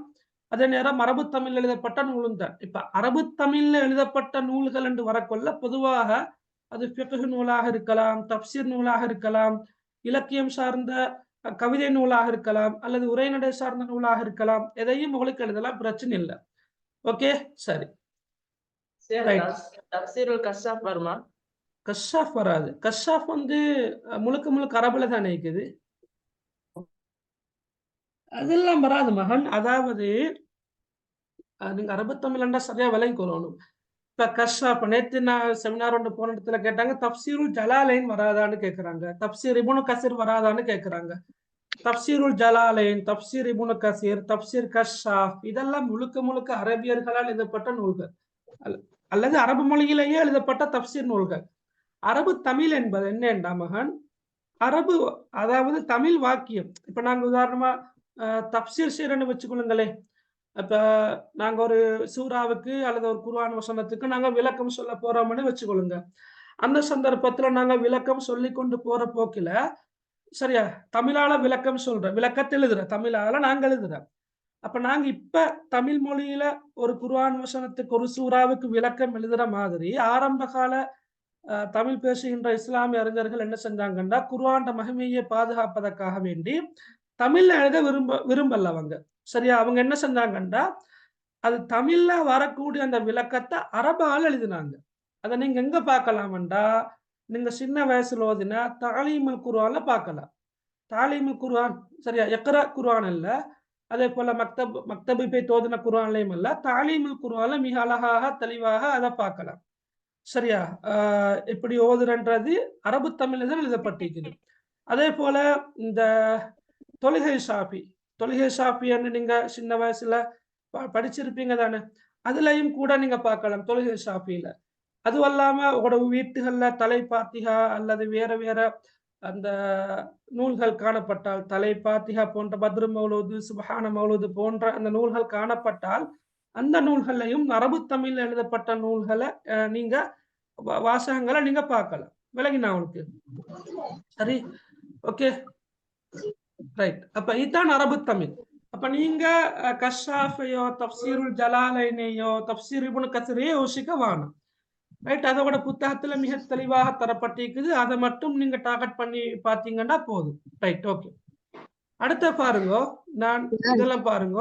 அதே நேரம் அரபு தமிழ் எழுதப்பட்ட நூலும் தான். இப்ப அரபு தமிழ்ல எழுதப்பட்ட நூல்கள் என்று வரக்கொள்ள பொதுவாக அது ஃபிக்ஹ் நூலாக இருக்கலாம், தப்சீர் நூலாக இருக்கலாம், இலக்கியம் சார்ந்த கவிதை நூலாக இருக்கலாம், அல்லது உரைநடை சார்ந்த நூலாக இருக்கலாம். எதையும் உங்களுக்கு எழுதலாம், பிரச்சனை இல்லை. ஓகே, சரி. தப்சீருல் கஷ்ஷாஃப் வருமா? கஷ்ஷாஃப் வராது. கஷ்ஷாஃப் வந்து முழுக்க முழுக்க அரபுல தானே இருக்குது, அதெல்லாம் வராது மகன். அதாவது நீங்க அரபு தமிழ்ண்டா சரியா விலைக்கு வரணும். இப்ப கஷ்ஷாஃப், நேற்று நான் செமினார் ஒன்று போன இடத்துல கேட்டாங்க, தப்சீருல் ஜலாலைன் வராதான்னு கேட்கறாங்க, தப்சீர் இப்னு கசீர் வராதான்னு கேட்கறாங்க. தப்சீருல் ஜலாலைன், தப்சீர் இப்னு கசீர், தப்சீர் கஷ்ஷாஃப், இதெல்லாம் முழுக்க முழுக்க அரபியர்களால் எழுதப்பட்ட நூல்கள் அல்லது அரபு மொழியிலேயே எழுதப்பட்ட தப்சீர் நூல்கள். அரபு தமிழ் என்பது என்னண்டா மகன், அரபு அதாவது தமிழ் வாக்கியம். இப்ப நாங்க உதாரணமா தப்சீர் செய்யறன்னு வச்சுக்கொள்ளுங்களேன். இப்ப நாங்க ஒரு சூறாவுக்கு அல்லது ஒரு குர்ஆன் வசனத்துக்கு நாங்க விளக்கம் சொல்ல போறோம்னு வச்சுக்கொள்ளுங்க. அந்த சந்தர்ப்பத்துல நாங்க விளக்கம் சொல்லி கொண்டு போற போக்கில, சரியா, தமிழால விளக்கம் சொல்றேன், விளக்கத்தை எழுதுறேன், தமிழால நாங்க எழுதுறோம். அப்ப நாங்க இப்ப தமிழ் மொழியில ஒரு குர்ஆன் வசனத்துக்கு ஒரு சூறாவுக்கு விளக்கம் எழுதுற மாதிரி ஆரம்ப கால தமிழ் பேசுகின்ற இஸ்லாமிய அறிஞர்கள் என்ன செஞ்சாங்கன்னா, குர்ஆன் மகிமையை பாதுகாப்பதற்காக வேண்டி தமிழ்ல எழுத விரும்பல அவங்க. சரியா? அவங்க என்ன செஞ்சாங்கன்னா, அது தமிழ்ல வரக்கூடிய அந்த விளக்கத்தை அரபால எழுதினாங்க. அதை நீங்க எங்க பார்க்கலாம்டா, நீங்க சின்ன வயசுல ஓதினா தாலீமுல் குர்ஆன்ல பார்க்கலாம். தாலீமுல் குர்ஆன், சரியா, இக்ரா குர்ஆன் இல்ல, அதே போல மக்தபு போய் தோதின குர்ஆன்லயும் இல்ல, தாலீமுல் குர்ஆன்ல மிக அழகாக தெளிவாக அதை பார்க்கலாம். சரியா? இப்படி ஓதுறன்றது அரபு தமிழ்ல தான் எழுதப்பட்டிருக்குது. அதே போல இந்த தொழுகை ஷாஃபின்னு நீங்க சின்ன வயசுல படிச்சிருப்பீங்க தானே, அதுலயும் கூட நீங்க பார்க்கலாம் தொழுகை ஷாஃபியில. அதுவும் இல்லாம உங்களோட வீட்டுகள்ல தலைப்பாத்திகா அல்லது வேற வேற அந்த நூல்கள் காணப்பட்டால், தலைப்பாத்திகா போன்ற பத்ரு மௌலூது, சுபஹான மௌலூது போன்ற அந்த நூல்கள் காணப்பட்டால், அந்த நூல்களையும் அரபு தமிழ்ல எழுதப்பட்ட நூல்களை நீங்க வாசகங்களை நீங்க பார்க்கலாம். விளங்கினா உங்களுக்கு? சரி, ஓகே, ரைட். அப்ப இதுதான் அரபு தமிழ். அப்ப நீங்க கஷ்ஷாஃபையோ தப்சீருல் ஜலாலைனையோ தப்சீர் இப்னு கஸீரையோ யோசிக்க வேணும். ரைட்? அதோட புத்தகத்துல மிக தெளிவாக தரப்பட்டிருக்குது, அதை மட்டும் நீங்க டார்கெட் பண்ணி பாத்தீங்கன்னா போதும். Right, okay. அடுத்த பாருங்க, நான் இதெல்லாம் பாருங்க.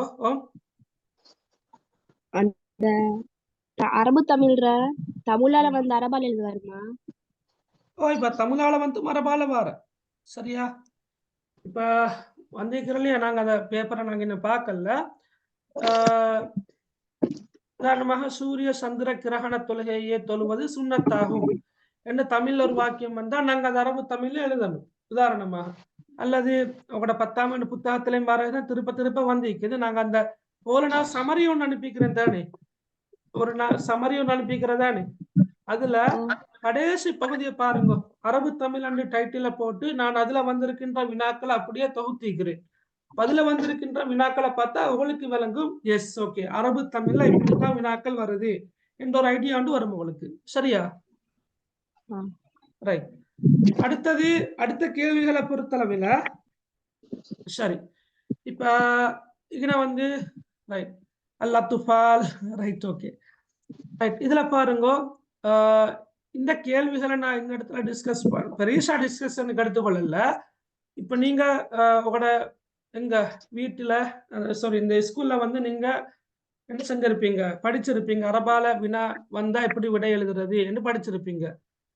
அரபு தமிழால வந்து அரபால எழுதுவாருமா? இப்ப தமிழால வந்து மரபால வார. சரியா? இப்ப வந்திருக்கிறோம், நாங்க அந்த பேப்பரை நாங்க இன்னும் பார்க்கல. உதாரணமாக சூரிய சந்திர கிரகண தொழுகையே தொழுவது சுன்னத்தாகும் என்று தமிழ்ல ஒரு வாக்கியம் வந்தா நாங்க அது அரபு தமிழ்ல எழுதணும் உதாரணமாக. அல்லது உங்களோட 10ஆம் ஆண்டு புத்தகத்திலையும் பாருங்க, திருப்ப திருப்ப வந்திருக்குது. நாங்க அந்த போல நான் சமரி ஒன்று அனுப்பிக்கிறேன் தானே, ஒரு சமரி ஒன்று அனுப்பிக்கிறதானே, அதுல கடைசி பகுதியை பாருங்க, அரபு தமிழ் அண்டு டைட்டில போட்டு நான் அதுல வந்திருக்கின்ற வினாக்களை அப்படியே தொகுத்திக்கிறேன். அதுல வந்திருக்கின்ற வினாக்களை பார்த்தா உங்களுக்கு விளங்கும், எஸ் ஓகே, அரபு தமிழ்ல இப்படித்தான் வினாக்கள் வருது என்ற ஒரு ஐடியா வரும் உங்களுக்கு. சரியா? ரைட். அடுத்தது அடுத்த கேள்விகளை பொறுத்தளவில், சரி, இப்ப இதுல வந்து ரைட் அல்லத்துஃபால், ரைட், ஓகே, ரைட். இதுல பாருங்க, இந்த கேள்விகளை நான் இந்த இடத்துல டிஸ்கஸ் பெரியசா டிஸ்கஷனுக்கு எடுத்துக்கொள்ளல. இப்ப நீங்க உங்களோட எங்க வீட்டுல சாரி இந்த ஸ்கூல்ல வந்து நீங்க என்ன செஞ்சிருப்பீங்க, படிச்சிருப்பீங்க. அரபால வினா வந்தா எப்படி விடை எழுதுறது என்று படிச்சிருப்பீங்க.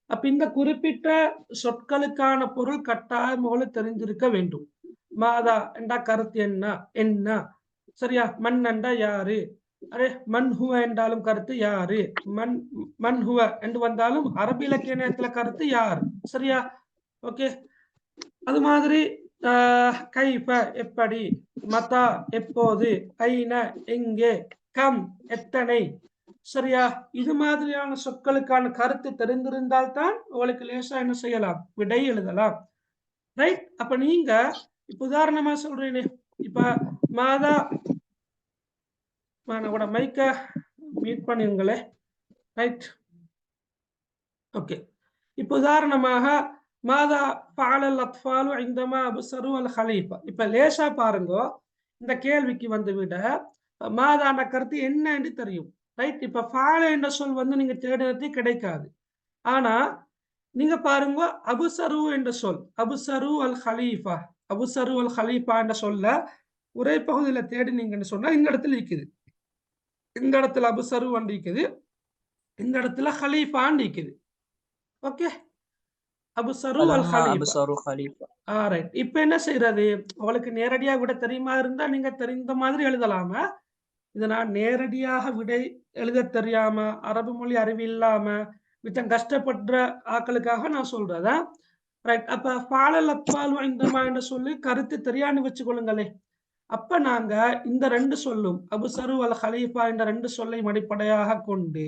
அப்ப இந்த குறிப்பிட்ட சொற்களுக்கான பொருள் கட்டாயம் உங்களுக்கு தெரிஞ்சிருக்க வேண்டும். மாதா என்றா கருத்து என்ன என்ன, சரியா? மண் என்றா யாரு, அரே மண் ஹுவ என்றாலும் கருத்து யாரு, மண் ஹுவ என்று வந்தாலும் அரபி இலக்கியத்துல கருத்து யார், சரியா? ஓகே. அது மாதிரி கைஃப எப்படி, மதா எப்போது, ஐன எங்கே, கம் எத்தனை, சரியா? இது மாதிரியான சொற்களுக்கான கருத்து தெரிந்திருந்தால் தான் உங்களுக்கு லேசா என்ன செய்யலாம், விடை எழுதலாம். ரைட். அப்ப நீங்க இப்ப உதாரணமா சொல்றேனே, இப்ப மாதா கூட மைக்க மீட் பண்ணிருங்களே. ரைட். ஓகே. இப்ப உதாரணமாக மாதா ஃபஅலல் அத்ஃபாலு இந்தமா அப்ஸரு அல் ஹலீஃபா. இப்ப லேசா பாருங்க, இந்த கேள்விக்கு வந்து விட மாதான கருத்து என்ன என்று தெரியும். ரைட். இப்ப ஃபஅல என்ற சொல் வந்து நீங்க தேடுறது கிடைக்காது. ஆனா நீங்க பாருங்க, அபுசரு என்ற சொல், அபுசரு அல் ஹலீஃபா, அபுசரு அல் ஹலீஃபா என்ற சொல்ல உரை பகுதியில தேடினீங்கன்னு சொன்னா இந்த இடத்துல இருக்குது. இந்த இடத்துல அபுசரு இருக்குது, இந்த இடத்துல ஹலீஃபான்னு இருக்குது. ஓகே. அபுசரு அல் ஹலீஃபா. ரைட். இப்ப என்ன செய்யறது, உங்களுக்கு நேரடியா விட தெரியுமா இருந்தா நீங்க தெரிந்த மாதிரி எழுதலாமா. இதை நான் நேரடியாக விடை எழுத தெரியாம, அரபு மொழி அறிவு இல்லாம மிச்சம் கஷ்டப்படுற ஆக்களுக்காக நான் சொல்றதா. ரைட். அப்ப ஃபாலல் அத்ஃபால் இந்தமா என்று சொல்லி கருத்து தெரியான்னு வச்சுக்கொள்ளுங்களே. அப்ப நாங்க இந்த ரெண்டு சொல்லும், அபுசரு அல் ஹலீஃபா என்ற ரெண்டு சொல்லையும் அடிப்படையாக கொண்டு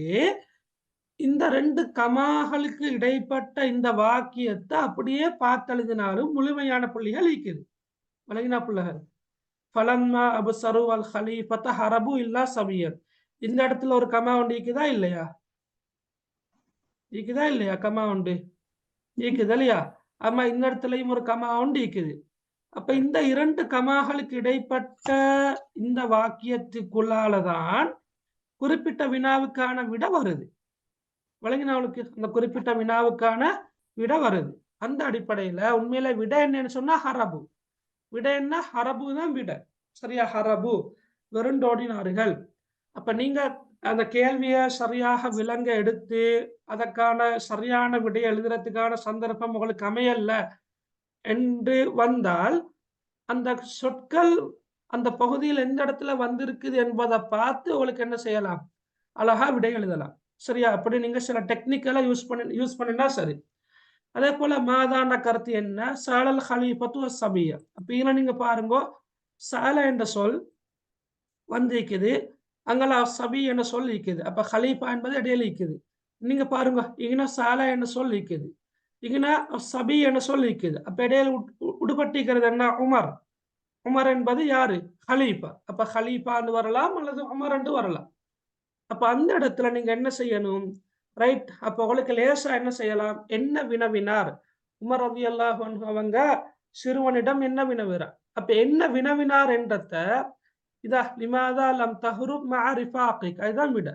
இந்த ரெண்டு கமாகளுக்கு இடைப்பட்ட இந்த வாக்கியத்தை அப்படியே பார்த்தெழுதினாலும் முழுமையான புள்ளிகள் ஈக்குது. வழங்கினா புள்ளகள். ஃபலம்மா அபுசரு அல் ஹலீஃபத ஹரபு இல்லா சபியன். இந்த இடத்துல ஒரு கமா உண்டு ஈக்குதா இல்லையா, ஈக்குதா இல்லையா, கமா உண்டு ஈக்குது இல்லையா. ஆமா, இந்த இடத்துலயும் ஒரு கமா உண்டு ஈக்குது. அப்ப இந்த இரண்டு கமாகளுக்கு இடைப்பட்ட இந்த வாக்கியத்துக்குள்ளாலதான் குறிப்பிட்ட வினாவுக்கான விட வருது. வழங்கினவளுக்கு அந்த குறிப்பிட்ட வினாவுக்கான விட வருது. அந்த அடிப்படையில உண்மையில விட என்னன்னு சொன்னா ஹரபு. விட என்ன, ஹரபு தான் விட, சரியா? ஹரபு வெறுண்டோடினார்கள். அப்ப நீங்க அந்த கேள்வியை சரியாக விளங்க எடுத்து அதற்கான சரியான விடையை எழுதுறதுக்கான சந்தர்ப்பம் உங்களுக்கு அமையல என்று வந்தால் அந்த சொற்கள் அந்த பகுதியில் எந்த இடத்துல வந்திருக்குது என்பதை பார்த்து உங்களுக்கு என்ன செய்யலாம், அழகா விடை எழுதலாம், சரியா? அப்படி நீங்க சில டெக்னிக்கலா யூஸ் பண்ணினா சரி. அதே போல மாதான கருத்து என்ன, சாலல் ஹலீஃபத்து சபியா. அப்ப இதுல நீங்க பாருங்க, சால என்ற சொல் வந்திருக்குது, அங்கெல்லா சபி என்ற சொல் இருக்குது. அப்ப ஹலீஃபா என்பது இடையில இருக்குது. நீங்க பாருங்க, இங்கனா சால என்ற சொல் இருக்குது, இங்கனா சபி என்ற சொல் இருக்குது. அப்ப இடையில உடுபட்டிக்கிறது என்ன, உமர். உமர் என்பது யாரு, ஹலீஃபா. அப்ப ஹலீஃபான்னு வரலாம் அல்லது உமர் என்று வரலாம். அப்ப அந்த இடத்துல நீங்க என்ன செய்யணும், ரைட்? அப்ப உங்களுக்கு லேசா என்ன செய்யலாம், என்ன வினவினார் உமர் ரலியல்லாஹு அன்ஹு அவங்க சிறுவனிடம் என்ன வினவினார். அப்ப என்ன வினவினார் என்றத இதா லிமாதா லம் தஹ்ருப் மஅ ரிஃபாகிக், அதுதான் விட.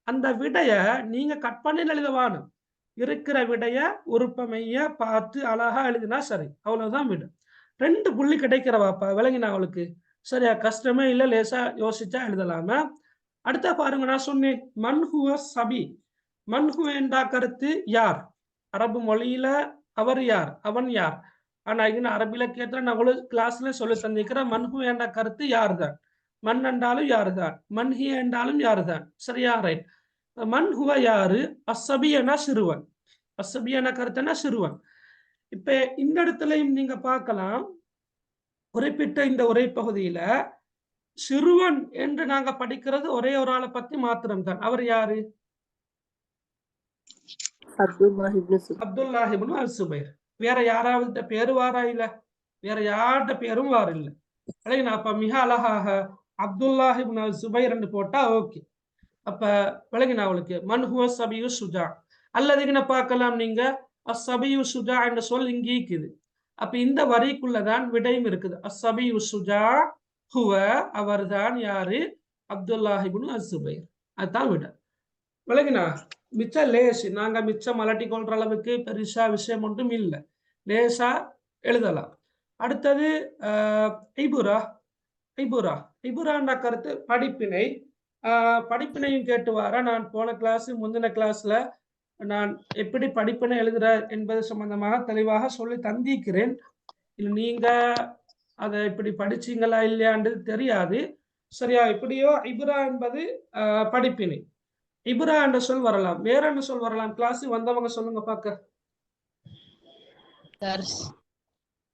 அந்த விடைய நீங்க கட் பண்ணி எழுதவானு, இருக்கிற விடைய உறுப்பமைய பார்த்து அழகா எழுதினா சரி, அவ்வளவுதான் விட. 2 புள்ளி கிடைக்கிறவாப்பா, விளங்கினா அவளுக்கு, சரியா? கஷ்டமே இல்லை, லேசா யோசிச்சா எழுதலாமா. அடுத்த பாருங்க, நான் சொன்னேன் மன்ஹுவ சபி. மன்ஹுவ என்ற கருத்து யார், அரபு மொழியில அவர் யார், அவன் யார். ஆனா இங்க அரபு இலக்கியத்துல நான் உங்களுக்கு கிளாஸ்ல சொல்லி தந்திருக்கிறேன், மன்ஹுவ என்ற கருத்து யார் தான், மண் என்றாலும் யாரு தான், மன்ஹி என்றாலும் யாரு தான், சரியா? ரைட். மன்ஹுவ யாரு, அசபியனா சிறுவன், அசபியன கருத்துனா சிறுவன். இப்ப இந்த இடத்துலயும் நீங்க பார்க்கலாம், குறிப்பிட்ட இந்த உரை பகுதியில சிறுவன் என்று நாங்க படிக்கிறது ஒரே ஒரு ஆளை பத்தி மாத்திரம் தான். அவர் யாரு, அப்துல்லாஹ் இப்னு அஸ்-சுபைர். வேற யாராவது பேரு வாரா இல்ல, வேற யார்கிட்ட பேரும் வார இல்ல. அப்ப மிக அழகாக அப்துல்லாஹ் இப்னு அஸ்-சுபைர் என்று போட்டா ஓகே. அப்ப விளங்கினா அவளுக்கு மன்ஹுவ சபியு சுஜா. அல்லது இங்க பார்க்கலாம் நீங்க அஸ்ஸபியு சுஜா என்ற சொல் இங்க இருக்குது. அப்ப இந்த வரிக்குள்ளதான் விடையும் இருக்குது. அஸ்ஸபியு சுஜா ஹுவ, அவர்தான் யாரு, அப்துல்லாஹ் இப்னு அஸ்-சுபைர். அதுதான் விட. விளங்கினா மிச்ச லேசு, நாங்க மிச்சம் அலட்டி கொள்ற அளவுக்கு பெருசா விஷயம் ஒன்றும் இல்லை, லேசா எழுதலாம். அடுத்தது ஐபுரா. ஐபுரா ஐபுரான்ற கருத்து படிப்பினை. படிப்பினையும் கேட்டு வர நான் போன கிளாஸ் முந்தின கிளாஸ்ல நான் எப்படி படிப்பினை எழுதுற என்பது சம்பந்தமாக தெளிவாக சொல்லி தந்திக்கிறேன். நீங்க அதை இப்படி படிச்சீங்களா இல்லையான்றது தெரியாது. சரியா? இப்படியோ இபுரா என்பது படிப்பினை. இபுரா என்ற சொல் வரலாம், வேற என்ன சொல் வரலாம்? கிளாஸ் வந்தவங்க சொல்லுங்க பார்க்க.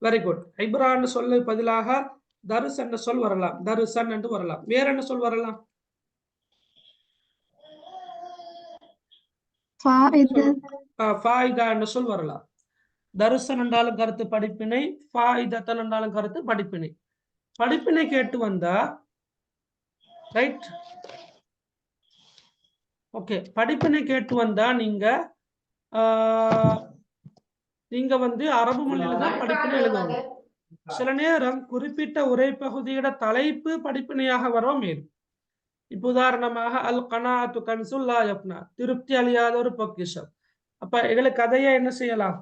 Very good. இபுரா என்ற சொல்லு பதிலாக தருஸ் என்ற சொல் வரலாம், தருசன் என்று வரலாம். வேற என்ன சொல் வரலாம்? ஃபாயிதா என்ற சொல் வரலாம். தருசன் என்றாலும் கருத்து படிப்பினை, ஃபாயிதத்தன் என்றாலும் கருத்து படிப்பினை. படிப்பினை கேட்டு வந்தா ரைட். ஓகே, படிப்பினை கேட்டு வந்தா நீங்க வந்து அரபு மொழியில தான் படிப்பினை எழுதணும். சில நேரம் குறிப்பிட்ட உரை பகுதியோட தலைப்பு படிப்பினையாக வரும். மேலும் இப்ப உதாரணமாக அல் கனாத்து கன்சுல் லா யப்னா, திருப்தி அழியாத ஒரு பொக்கிஷம். அப்ப எங்களுக்கு கதையை என்ன செய்யலாம்?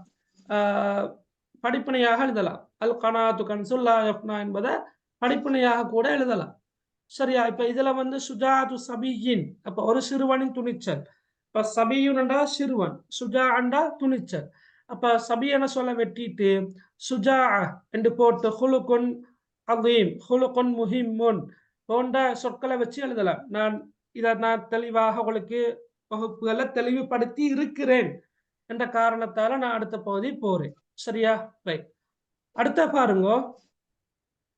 படிப்பினையாக எழுதலாம். அல் கனாத்து கன்சுல் லா யப்னா என்பதை படிப்பினையாக கூட எழுதலாம். சரியா? இப்ப இதுல வந்து சுஜாது சபியின், அப்ப ஒரு சிறுவனின் துணிச்சல். இப்ப சபியுன் என்றா சிறுவன், சுஜா என்றா துணிச்சல். அப்ப சபியன சொல்ல வெட்டிட்டு சுஜா என்று போட்டு ஹுலுகுன் அதீம், ஹுலுகுன் முஹிம்முன் போன்ற சொற்களை வச்சு எழுதலாம். நான் தெளிவாக உங்களுக்கு வகுப்புகளை தெளிவுபடுத்தி இருக்கிறேன் என்ற காரணத்தால நான் அடுத்த பகுதி போறேன். சரியா? ரைட். அடுத்த பாருங்க,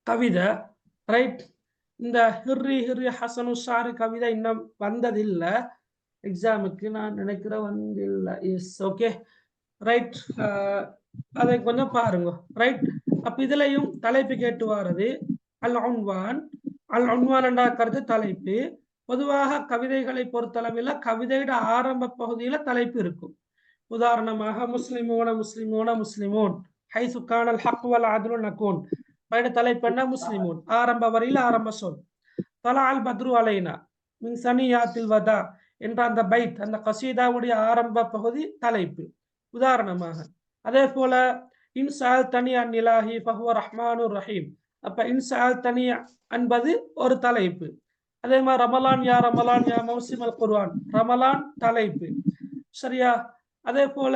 கவிதை. ரைட். இந்த ஹிர்ரி ஹசனு ஷாரி கவிதை இன்னும் வந்ததில்லை எக்ஸாமுக்கு, நான் நினைக்கிறேன் வந்தில்லை. S, okay, right. அதை கொஞ்சம் பாருங்க. ரைட். அப்ப இதுலயும் தலைப்பு கேட்டு வாரது அல் உன்வான். அல் உன்வான் என்ற கருத்து தலைப்பு. பொதுவாக கவிதைகளை பொறுத்தளவில் கவிதையோட ஆரம்ப பகுதியில தலைப்பு இருக்கும். உதாரணமாக முஸ்லிமோன முஸ்லிமோன முஸ்லிமோன், ஹைசு கானல் ஹக் வல் அத்லு நகூன், தலைப்பு என்ன? முஸ்லிமோன். ஆரம்ப வரியில ஆரம்ப சொல். தலா அல் பத்ரு அலைனா மின் சனியாத்தில் வதா என்ற அந்த பைத், அந்த கசீதாவுடைய ஆரம்ப பகுதி தலைப்பு. உதாரணமாக அதே போல இன்சால் தனியா நிலாஹி ஃபஹுவ ரஹ்மானுர் ரஹீம். அப்ப இன்சால் தனியா என்பது ஒரு தலைப்பு. அதே மாதிரி ரமலான் யா மௌசிம் அல் குர்ஆன், ரமலான் தலைப்பு. சரியா? அதே போல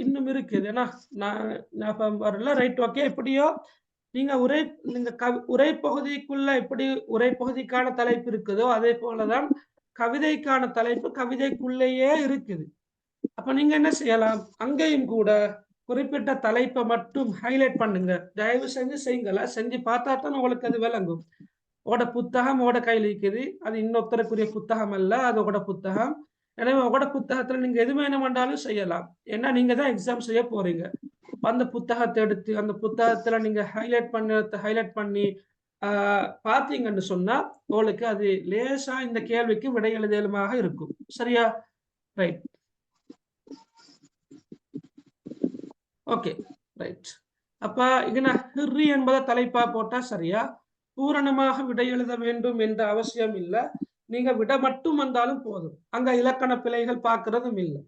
இன்னும் இருக்குது, ஏன்னா நான் வரல. Right, okay. எப்படியோ நீங்க உரை பகுதிக்குள்ள எப்படி உரை பகுதிக்கான தலைப்பு இருக்குதோ அதே போலதான் கவிதைக்கான தலைப்பு கவிதைக்குள்ளேயே இருக்குது. அப்ப நீங்க என்ன செய்யலாம்? அங்கேயும் கூட குறிப்பிட்ட தலைப்பை மட்டும் ஹைலைட் பண்ணுங்க. தயவு செஞ்சு செய்யுங்கள, செஞ்சு பார்த்தா தான் உங்களுக்கு அது விளங்கும். உங்களோட புத்தகம் உங்களோட கையில் இருக்குது, அது இன்னொருத்தருக்குரிய புத்தகம் அல்ல, அதோட புத்தகம். எனவே உங்களோட புத்தகத்துல நீங்க எது வேணுமென்றாலும் செய்யலாம். ஏன்னா நீங்க தான் எக்ஸாம் செய்ய போறீங்க. அந்த புத்தகத்தை எடுத்து அந்த புத்தகத்துல நீங்க ஹைலைட் பண்ணி பார்த்தீங்கன்னு சொன்னா உங்களுக்கு அது லேசா இந்த கேள்விக்கு விடை எழுதலுமாக இருக்கும். சரியா? Right, okay, right. அப்ப இங்க ஹிர்ரி என்பதை தலைப்பா போட்டா சரியா? பூரணமாக விடை எழுத வேண்டும் என்ற அவசியம் இல்லை. நீங்க விட மட்டும் வந்தாலும் போதும். அங்க இலக்கண பிழைகள் பார்க்கறதும் இல்லை.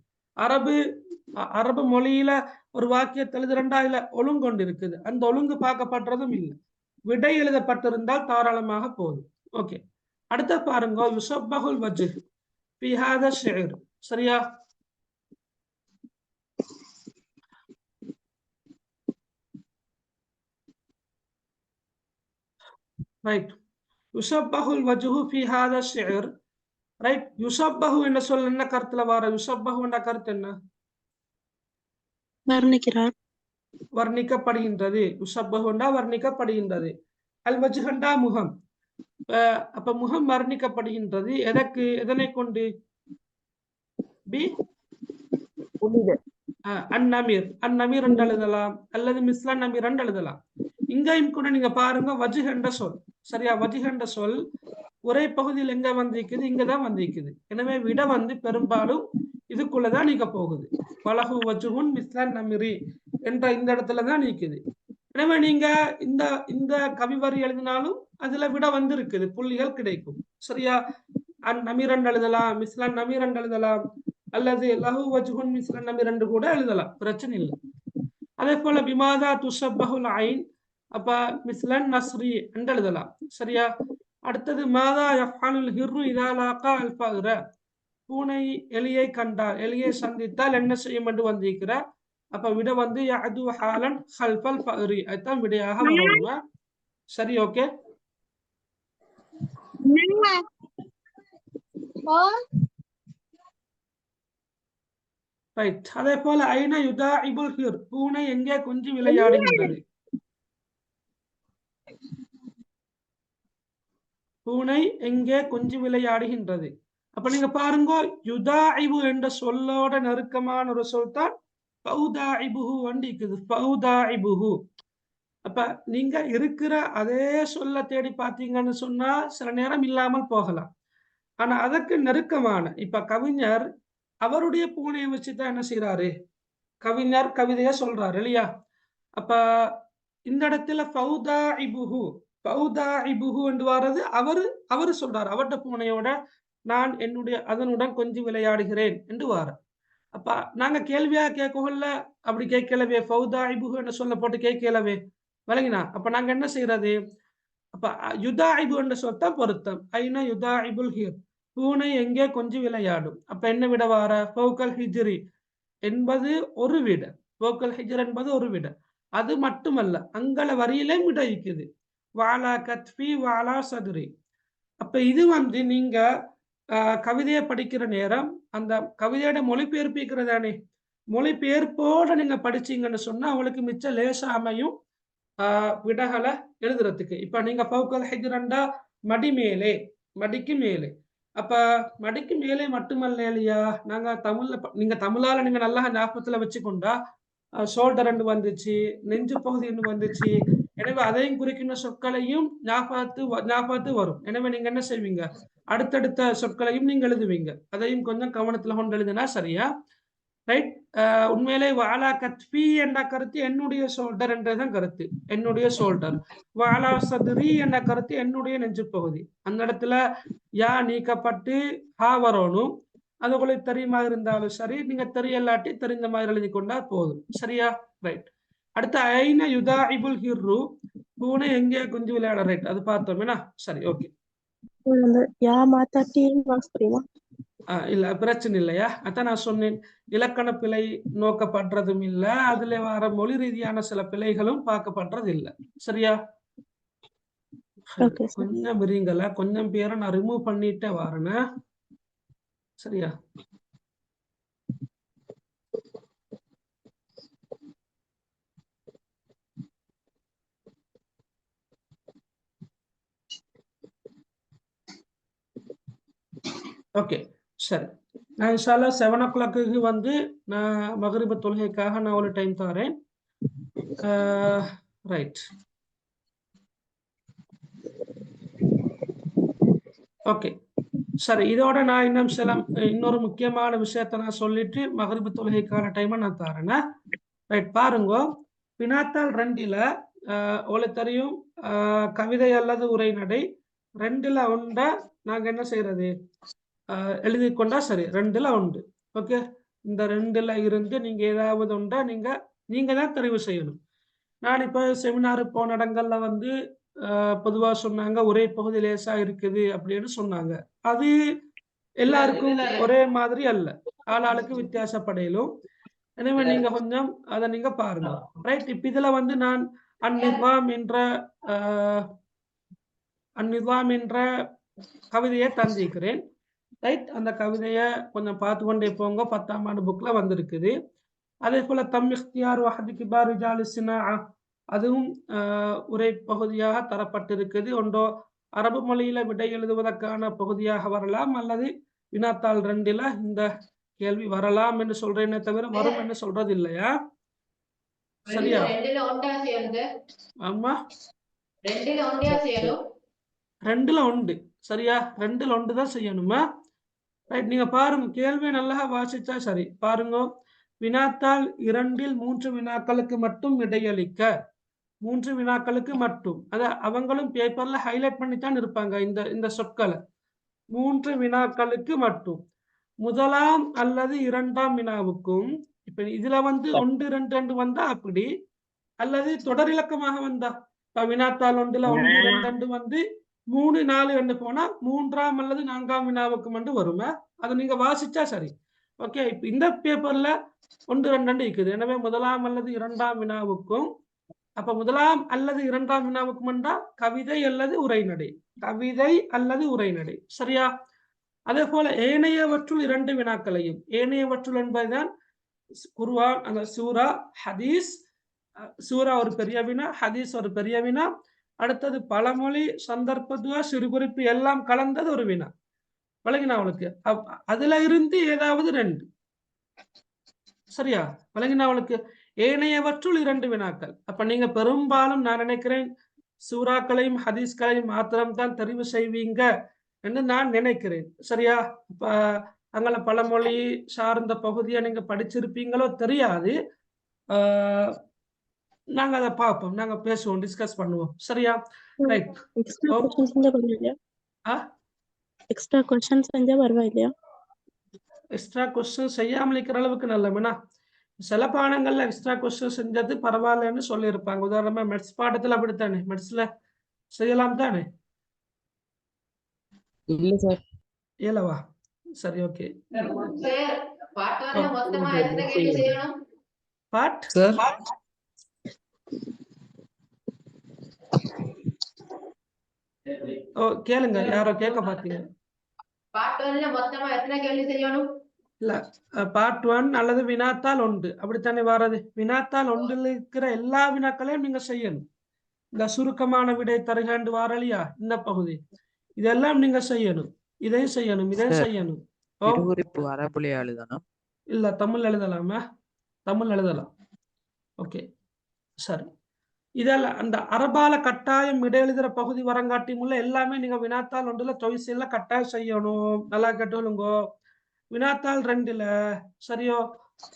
அரபு மொழியில ஒரு வாக்கியத்தை எழுதுறண்டா இல்ல ஒழுங்கொண்டு இருக்குது, அந்த ஒழுங்கு பார்க்கப்படுறதும் இல்லை. விடை எழுதப்பட்டிருந்தால் தாராளமாக போதும். ஓகே, அடுத்த பாருங்க, யுஸப்பஹுல் வஜ்ஹ் ஃபீ ஹாதா ஷி'r. சரியா? ரைட். யுஸப்பஹுல் வஜ்ஹு ஃபீ ஹாதா ஷி'r. ரைட். யுஸப்பஹு என்ற சொல் என்ன கருத்துல வர? யுஸப்பஹு என்ற கருத்து என்ன? வர்ணிக்கிறார், வர்ணிக்கப்படுகின்றது. யுஸப்பஹு என்றா வர்ணிக்கப்படுகின்றது. அல் வஜ்ஹ் என்றா முகம். அப்ப முகம் வர்ணிக்கப்படுகின்றது. எதனை கொண்டு? அந்நமீர் என்று எழுதலாம், அல்லது மிஸ்லன் நமீர் என்று எழுதலாம். இங்கேயும் கூட நீங்க பாருங்க, வஜ்ஹ் என்ற சொல். சரியா? வஜ்ஹ் என்ற சொல் உரை பகுதியில் எங்க வந்திருக்குது? இங்கதான் வந்திருக்குது. எனவே விட வந்து பெரும்பாலும் இதுக்குள்ளதான் நீக்க போகுது. வலஹு வஜ்ஹுன் மிஸ்லன் நமீரி என்ற இந்த இடத்துலதான் நீக்குது. எனவே நீங்க இந்த கவிவரி எழுதினாலும் அதுல விட வந்து இருக்குது, புள்ளிகள் கிடைக்கும். சரியா? நமீரன் எழுதலாம், மிஸ்லன் நமீரன் எழுதலாம், அல்லது லஹு வஜ்ஹுன் மிஸ்லன் நமீரன் கூட எழுதலாம், பிரச்சனை இல்லை. அதே போல பிமாதா துஷப்பஹுல் ஐன், அப்ப மிஸ்லன் நஸ்ரி என்று எழுதலாம். சரியா? அடுத்தது மாதா யஃஅலுல் ஹிர்ரு இதா லாகா அல் ஃபஹ்ர, பூனை எலியை கண்டால், எலியை சந்தித்தால் என்ன செய்யும் என்று வந்திருக்கிறார். அப்ப விட வந்து யஅது ஹாலன் ஹல்ஃபல் ஃபஹ்ரி, அதுதான் விடையாக வரணுமா? சரி, ஓகே. ரைட். அதே போல ஐன யுதாஇபுல் ஹிர், பூனை எங்கே கொஞ்சி விளையாடுகின்றது? பூனை எங்கே கொஞ்சி விளையாடுகின்றது? அப்ப நீங்க பாருங்க, யுதாஇபு என்ற சொல்லோட நெருக்கமான ஒரு சொல் தான் ஃபௌதாஇபுஹு வண்டிக்குது. ஃபௌதாஇபுஹு. அப்ப நீங்க இருக்கிற அதே சொல்ல தேடி பார்த்தீங்கன்னு சொன்னா சில நேரம் இல்லாமல் போகலாம். ஆனா அதற்கு நெருக்கமான, இப்ப கவிஞர் அவருடைய பூனையை வச்சுதான் என்ன செய்யறாரு? கவிஞர் கவிதைய சொல்றாரு இல்லையா? அப்ப இந்த இடத்துல ஃபௌதாஇபுஹு, ஃபௌதாஇபுஹு என்று வர்றது அவரு சொல்றாரு. அவருடைய பூனையோட நான் அதனுடன் கொஞ்சம் விளையாடுகிறேன் என்று வார. அப்ப நாங்க கேள்வியா கேட்கல, அப்படி கேட்கலவே, ஃபௌதாஇபுஹு என்று சொல்ல போட்டு கேட்கலவே, விளங்கினா? அப்ப நாங்க என்ன செய்யறது? அப்ப யுதாஇபு என்ற சொல் தான் பொருத்தம். ஐன யுதாஇபுல் ஹிர், பூனை எங்கே கொஞ்சம் விளையாடும். அப்ப என்ன விட வார? ஃபௌகல் ஹிஜ்ரி என்பது ஒரு விட. ஃபௌகல் ஹிஜ்ர் என்பது ஒரு விட. அது மட்டுமல்ல, அங்கல வரியிலே விட இருக்குது. வாலா கத்ஃபி வாலா சதுரி. அப்ப இது வந்து நீங்க கவிதையை படிக்கிற நேரம் அந்த கவிதையோட மொழிபெயர்ப்பிக்கிறதானே, மொழிபெயர்ப்போட நீங்க படிச்சீங்கன்னு சொன்னா அவளுக்கு மிச்ச லேசா அமையும் விடகளை எழுதுறதுக்கு. இப்ப நீங்க ஃபௌகல் ஹிஜ்ரண்டா மடி மேலே, மடிக்கு மேலே. அப்ப மடிக்கு மேலே மட்டுமல்ல இல்லையா, நாங்க தமிழ்ல நீங்க தமிழால நீங்க நல்லா ஞாபகத்துல வச்சுக்கொண்டா ஷோல்டர் என்று வந்துச்சு, நெஞ்சு பகுதி என்று வந்துச்சு. எனவே அதையும் குறிக்கின்ற சொற்களையும் ஞாபகத்து வரும். எனவே நீங்க என்ன செய்வீங்க? அடுத்தடுத்த சொற்களையும் நீங்க எழுதுவீங்க. அதையும் கொஞ்சம் கவனத்துல கொண்டு எழுதினா சரியா? ரைட். உண்மையிலே வாலா கத்ஃபி என்ற கருத்து என்னுடைய ஷோல்டர் என்றதான் கருத்து, என்னுடைய ஷோல்டர். வாலா சதுரி என்ற கருத்து என்னுடைய நெஞ்சு பகுதி. அந்த இடத்துல யா நீக்கப்பட்டு ஹா வரணும். அது உங்களுக்கு தெரியுமா இருந்தாலும் சரி, நீங்க தெரியலாட்டி தெரிந்த மாதிரி எழுதி கொண்டா போதும். சரியா? ரைட். அடுத்த ஐன யுதாஇபுல் ஹிர்ரு, பூனை எங்கே கொஞ்சம் விளையாட. ரைட், அது பார்த்தோமேனா? சரி, ஓகே. யா மாத்தாட்டி தெரியுமா? இல்ல, பிரச்சனை இல்லையா? அதான் நான் சொன்னேன், இலக்கண பிழை நோக்கப்படுறதும் இல்ல, அதுல வர மொழி ரீதியான சில பிழைகளும் பார்க்கப்படுறது இல்ல. சரியா? கொஞ்சம் விரிங்கல, கொஞ்சம் பேரை நான் ரிமூவ் பண்ணிட்டே வரேன்னு. சரியா? ஓகே, சரி. நான் இன்ஷால்லா 7 o'clock வந்து நான் மகரிப தொழுகைக்காக நான் ஒரு டைம் தரேன். ரைட், ஓகே, சரி. இதோட நான் இன்னொரு முக்கியமான விஷயத்த நான் சொல்லிட்டு மகரிப தொழுகைக்கான டைமை நான் தரேன்னா. ரைட், பாருங்க. வினாத்தாள் 2ல உங்களுக்கு தெரியும், கவிதை அல்லது உரைநடை 2ல ஒன்றை நாங்க என்ன செய்யறது? எழுதி கொண்டா சரி. 2ல 1. ஓகே, இந்த 2ல இருந்து நீங்க ஏதாவது ஒன்றா நீங்க தான் தெரிவு செய்யணும். நான் இப்ப செமினாரு போன இடங்கள்ல வந்து பொதுவா சொன்னாங்க ஒரே பகுதி லேசா இருக்குது அப்படின்னு சொன்னாங்க. அது எல்லாருக்கும் ஒரே மாதிரி அல்ல, ஆளாளுக்கு வித்தியாசப்படையிலும். எனவே நீங்க கொஞ்சம் அதை நீங்க பாருங்க. ரைட். இப்ப இதுல வந்து நான் அந்நிர்வாம் என்ற கவிதையை தந்திருக்கிறேன். ரைட், அந்த கவிதையை கொஞ்சம் பார்த்து கொண்டே போங்க. 10ஆம் ஆண்டு புக்ல வந்திருக்குது. அதே போல தம் இக்தியார் வஹது கிபார் ரிஜாலி ஸினாஅ, அதுவும் உரை பகுதியாக தரப்பட்டிருக்குது. ஒன்றோ அரபு மொழியில விடை எழுதுவதற்கான பகுதியாக வரலாம், அல்லது வினாத்தாள் 2ல இந்த கேள்வி வரலாம் என்று சொல்றேனே தவிர வரும் என்று சொல்றது இல்லையா? சரியா? ஆமா, 2ல 1. சரியா? 2ல 1 தான் செய்யணுமா? ரைட், நீங்க பாருங்க, கேள்வியை நல்லா வாசிச்சா சரி. பாருங்க, வினாத்தாள் 2ல் 3 வினாக்களுக்கு மட்டும் விடையளிக்க. 3 வினாக்களுக்கு மட்டும். அவங்களும் பேப்பர்ல ஹைலைட் பண்ணித்தான் இருப்பாங்க இந்த சொற்களை. 3 வினாக்களுக்கு மட்டும். முதலாம் அல்லது 2ஆம் வினாவுக்கும், இப்ப இப்ப இதுல வந்து 1 2 2 வந்தா அப்படி, அல்லது தொடர் இலக்கமாக வந்தா இப்ப வினாத்தாள் ஒன்றுல 1 2 2 வந்து 3 4 2 போனா 3ஆம் அல்லது 4ஆம் வினாவுக்கு மட்டும் வருமா? அதை நீங்க வாசிச்சா சரி. ஓகே, இப்ப இந்த பேப்பர்ல 1 2 2 இருக்குது. எனவே முதலாம் அல்லது 2ஆம் வினாவுக்கும், அப்ப முதலாம் அல்லது 2ஆம் வினாவுக்கும் என்றா கவிதை அல்லது உரைநடை, கவிதை அல்லது உரைநடை. சரியா? அதே போல ஏனையவற்றுள் 2 வினாக்களையும், ஏனையவற்றுள் என்பதுதான் குர்ஆன், அந்த சூரா, ஹதீஸ். சூரா ஒரு பெரிய வினா, ஹதீஸ் ஒரு பெரிய வினா, அடுத்தது பழமொழி, சந்தர்ப்பத்துவ, சிறுகுறிப்பு எல்லாம் கலந்தது ஒரு வினா. விளங்கினா அவளுக்கு? அதுல இருந்து ஏதாவது 2. சரியா? விளங்கினா அவளுக்கு? ஏனையவற்றுள் 2 வினாக்கள். அப்ப நீங்க பெரும்பாலும் நான் நினைக்கிறேன் சூறாக்களையும் ஹதீஸ்களையும் மாத்திரம்தான் தெரிவு செய்வீங்க என்று நான் நினைக்கிறேன். சரியா? இப்ப அங்கள பழமொழி சார்ந்த பகுதியை நீங்க படிச்சிருப்பீங்களோ தெரியாது. நாங்க அதை பார்ப்போம், நாங்க பேசுவோம், டிஸ்கஸ் பண்ணுவோம். சரியா? ரைட். எக்ஸ்ட்ரா क्वेश्चन செஞ்சா பரவாயில்லையா? எக்ஸ்ட்ரா क्वेश्चन செஞ்சா பரவாயில்லையா? எக்ஸ்ட்ரா கொஸ்டின் செய்யாமல் இருக்கிற அளவுக்கு நல்ல சில பாடங்கள்ல எக்ஸ்ட்ரா கொஸ்டின் செஞ்சது பரவாயில்லன்னு சொல்லியிருப்பாங்க. உதாரணமா மெட்ஸ் பாடத்துல அப்படித்தானே, மெட்ஸ்ல செய்யலாம் தானே? இல்ல சார். ஏலவா? சரி, ஓகே. பாட் சார் ஓ, கேளுங்க, யாரோ கேட்க பாத்தீங்க. இல்ல, பார்ட் 1 அல்லது வினாத்தாள் 1 அப்படித்தானே வாரது. வினாத்தாள் 1 இருக்கிற எல்லா வினாக்களையும் நீங்க செய்யணும். இந்த சுருக்கமான விடை தருகண்டு வாரலியா, இந்த பகுதி இதெல்லாம் நீங்க செய்யணும். இதையும் செய்யணும், இதையும் செய்யணும். சிறுகுறிப்பு அரபுல எழுதணும். இல்ல, தமிழ் எழுதலாமா? தமிழ் எழுதலாம். ஓகே, சரி. இதெல்லாம் அந்த அரபால கட்டாயம் விடை எழுதுற பகுதி வரங்காட்டி முள்ள எல்லாமே நீங்க வினாத்தாள் 1ல சாய்ஸ் எல்லாம் கட்டாயம் செய்யணும். நல்லா கேட்டுலுங்கோ. வினாத்தாள் 2ல சரியோ,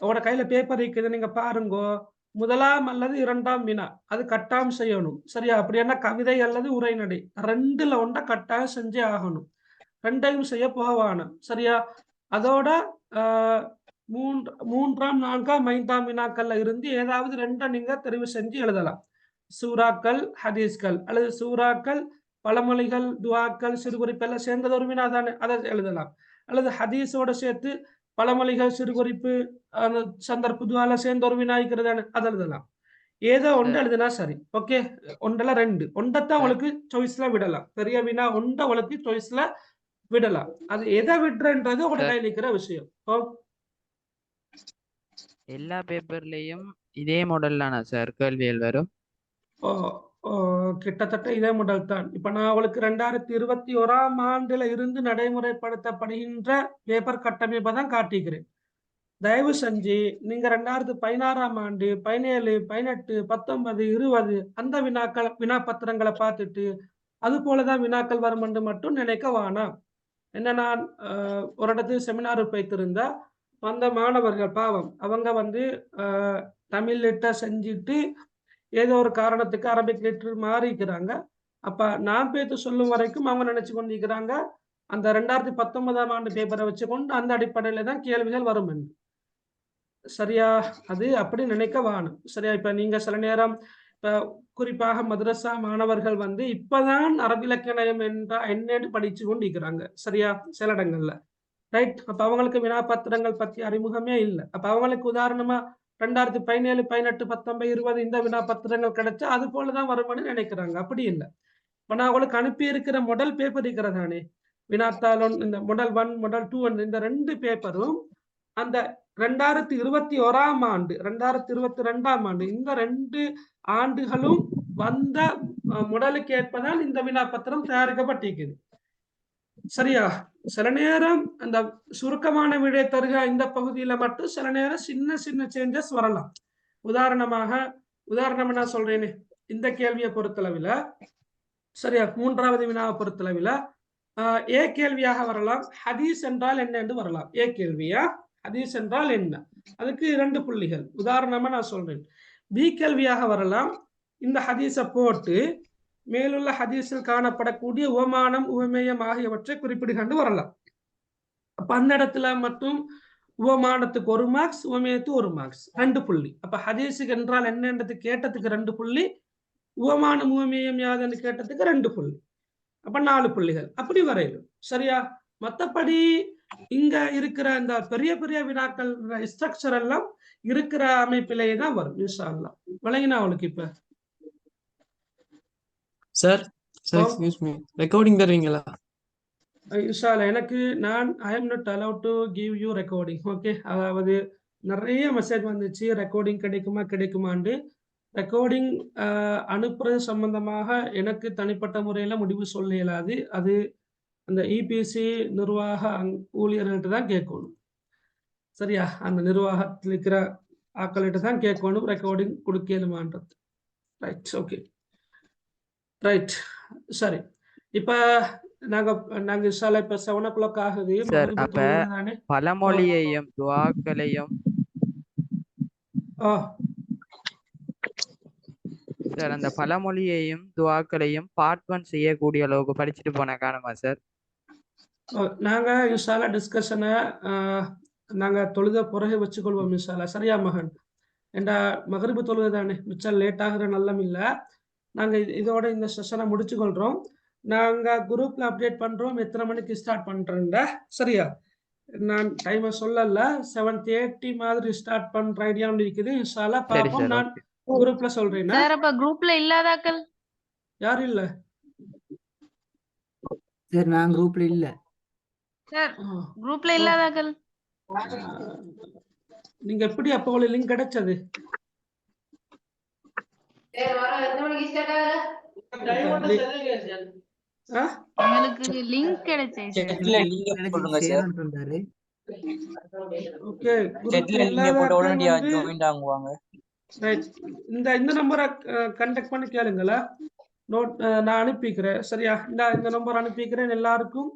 உங்களோட கையில பேப்பர் இருக்குது, நீங்க பாருங்கோ. முதலாம் அல்லது 2ஆம் வினா அது கட்டாயம் செய்யணும். சரியா? அப்படின்னா கவிதை அல்லது உரைநடை 2ல ஒன்றை கட்டாயம் செஞ்சே ஆகணும். 2ஐயும் செய்ய போகவானும். சரியா? அதோட 3ஆம் 4ஆம் 5ஆம் வினாக்கள்ல இருந்து ஏதாவது 2 நீங்க தெரிவு செஞ்சு எழுதலாம். சூறாக்கள், ஹதீஸ்கள், அல்லது சூறாக்கள், பழமொழிகள், துவாக்கள், சிறுகுறிப்பு எல்லாம் சேர்ந்தது ஒரு வினா தானே, அதை எழுதலாம். அல்லது ஹதீஸோட சேர்த்து பழமொழிகள், சிறுகுறிப்பு, சந்தர்ப்ப துவால சேர்ந்த ஒரு வினாய்க்கிறதானே, அதை எழுதலாம். ஏதோ ஒன்று எழுதுனா சரி. ஓகே, 1ல 2 ஒன்றத்தான் உங்களுக்கு சாய்ஸ்ல விடலாம். பெரிய வினா 1 உங்களுக்கு சாய்ஸ்ல விடலாம். அது எதை விடுறன்றது உங்களோட கையில் இருக்கிற விஷயம். எல்லா பேப்பர்லயும் இதே மாடல்லானா சார் கேள்விகள் வரும்? கிட்டத்தட்ட இதே மாடல் தான். இப்ப நான் உங்களுக்கு 2021ஆம் ஆண்டுல இருந்து நடைமுறைப்படுத்தப்படுகின்ற பேப்பர் கட்டமைப்பை தான் காட்டிக்கிறேன். தயவு செஞ்சு நீங்க 2016ஆம் ஆண்டு 17 18 19 20 அந்த வினா பத்திரங்களை பார்த்துட்டு அது போலதான் வினாக்கள் வரும் என்று மட்டும் நினைக்க வேணாம். என்ன, நான் ஒரு இடத்துக்கு செமினார் போய்த்திருந்தா அந்த மாணவர்கள் பாவம் அவங்க வந்து தமிழ் லிட்டர் செஞ்சுட்டு ஏதோ ஒரு காரணத்துக்கு அரபிக் லிட்டர் மாறிக்கிறாங்க. அப்ப நான் பேத்து சொல்லும் வரைக்கும் அவங்க நினைச்சு கொண்டிருக்கிறாங்க அந்த 2019ஆம் ஆண்டு பேப்பரை வச்சுக்கொண்டு அந்த அடிப்படையில தான் கேள்விகள் வரும் என்று. சரியா? அது அப்படி நினைக்க வேணும். சரியா? இப்ப நீங்க சில நேரம் இப்ப குறிப்பாக மதரசா மாணவர்கள் வந்து இப்பதான் அரபிலக்கணம் என்னன்னு படிச்சு கொண்டு இருக்கிறாங்க. சரியா? சில இடங்கள்ல ரைட். அப்ப அவங்களுக்கு வினாபத்திரங்கள் பத்தி அறிமுகமே இல்லை. அப்ப அவங்களுக்கு உதாரணமா 2017 18 19 20 இந்த வினாபத்திரங்கள் கிடைச்சா அது போலதான் வரும்னு நினைக்கிறாங்க. அப்படி இல்லை. இப்ப நான் அவங்களுக்கு அனுப்பி இருக்கிற மாடல் பேப்பர் இருக்கிறதானே, வினாத்தாள் இந்த மாடல் 1 மாடல் 2 இந்த 2 பேப்பரும் அந்த 2021ஆம் ஆண்டு 2022ஆம் ஆண்டு இந்த 2 ஆண்டுகளும் வந்த மாடலுக்கு ஏற்பதான் இந்த வினாபத்திரம் தயாரிக்கப்பட்டிருக்குது. சரியா? சில நேரம் அந்த சுருக்கமான விடை தருக இந்த பகுதியில மட்டும் சில நேரம் சின்ன சின்ன சேஞ்சஸ் வரலாம். உதாரணமா நான் சொல்றேனே, இந்த கேள்வியை பொறுத்தளவில் சரியா, 3வது வினாவை பொறுத்தளவில் ஏ கேள்வியாக வரலாம். ஹதீஸ் என்றால் என்ன என்று வரலாம். ஏ கேள்வியா ஹதீஸ் என்றால் என்ன, அதுக்கு 2 புள்ளிகள். உதாரணமா நான் சொல்றேன். பி கேள்வியாக வரலாம். இந்த ஹதீஸை போட்டு மேலுள்ள ஹதீஸில் காணப்படக்கூடிய உவமானம், உவமேயம் ஆகியவற்றை குறிப்பிடுகண்டு வரலாம். அப்ப அந்த இடத்துல மட்டும் உவமானத்துக்கு 1 மார்க்ஸ், உவமேயத்துக்கு 1 மார்க்ஸ், 2 புள்ளி. அப்ப ஹதீஸுக்கு என்றால் என்னன்றது கேட்டதுக்கு 2 புள்ளி, உவமானம் உவமேயம் யாதுன்னு கேட்டதுக்கு 2 புள்ளி. அப்ப 4 புள்ளிகள் அப்படி வரையிலும். சரியா? மத்தபடி இங்க இருக்கிற இந்த பெரிய பெரிய வினாக்கள் ஸ்ட்ரக்சர் எல்லாம் இருக்கிற அமைப்பிலேயே தான் வரும் இன்ஷா அல்லாஹ். விளங்கினா அவளுக்கு இப்ப சார் ஓ. எக்ஸ்கியூஸ் மீ, ரெக்கார்டிங் தருவீங்களா? இன்ஷா அல்லாஹ் எனக்கு I am not allowed to give you recording. Okay, அதாவது நிறைய மெசேஜ் வந்துச்சு ரெக்கார்டிங் கிடைக்குமாண்டு. ரெக்கார்டிங் அனுப்புறது சம்பந்தமாக எனக்கு தனிப்பட்ட முறையில் முடிவு சொல்ல இயலாது. அது அந்த இபிசி நிர்வாக ஊழியர்கள்ட்ட தான் கேட்கணும். சரியா? அந்த நிர்வாகத்தில் இருக்கிற ஆட்கள்கிட்ட தான் கேட்கணும் ரெக்கார்டிங் கொடுக்கலுமான்றது. ரைட், ஓகே, ரைட், சரி. இப்போ நாங்க இன்ஷால்லா இப்போ 7 o'clock ஆகுது. சார் அப்ப பழமொழியையும் துவாக்களையும் சார் அந்த பழமொழியையும் துவாக்களையும் பார்ட் 1 செய்யக்கூடிய அளவுக்கு படிச்சுட்டு போன காணுமா சார்? நாங்க இன்ஷால்லா டிஸ்கஷனை நாங்க தொழுத பிறகு வச்சுக்கொள்வோம் இன்ஷால்லா. சரியா மகன்? ஏண்டா மகரிபு தொழுகை தானே, மிச்சம் லேட் ஆகுற நல்லம் இல்லை. நாங்க இதோட இந்த செஷனை முடிச்சுக்கொள்றோம். நாங்க குரூப்ல அப்டேட் பண்றோம் எத்தனை மணிக்கு ஸ்டார்ட் பண்றேன்டா. சரியா? நான் டைமை சொல்லல, 7:30 மாதிரி ஸ்டார்ட் பண்ற ஐடியா இருக்குது. இன்ஷால்லா பாப்போம். நான் குரூப்ல சொல்றேன். சார் அப்ப குரூப்ல இல்லாதாக்கள் யாரும் இல்ல சார்? நான் குரூப்ல இல்ல சார். குரூப்ல இல்லாதாக்கள் நீங்க எப்படி அப்போ உங்களுக்கு லிங்க் கிடைச்சது? உங்களுக்கு லிங்க் கிடைச்சே சொன்னாரு. ஓகே, இந்த நம்பரை கண்டக்ட் பண்ணி கேளுங்களா. நோட் நான் அனுப்பிக்கிறேன். சரியா? இந்த நம்பர் அனுப்பிக்கிறேன் எல்லாருக்கும்.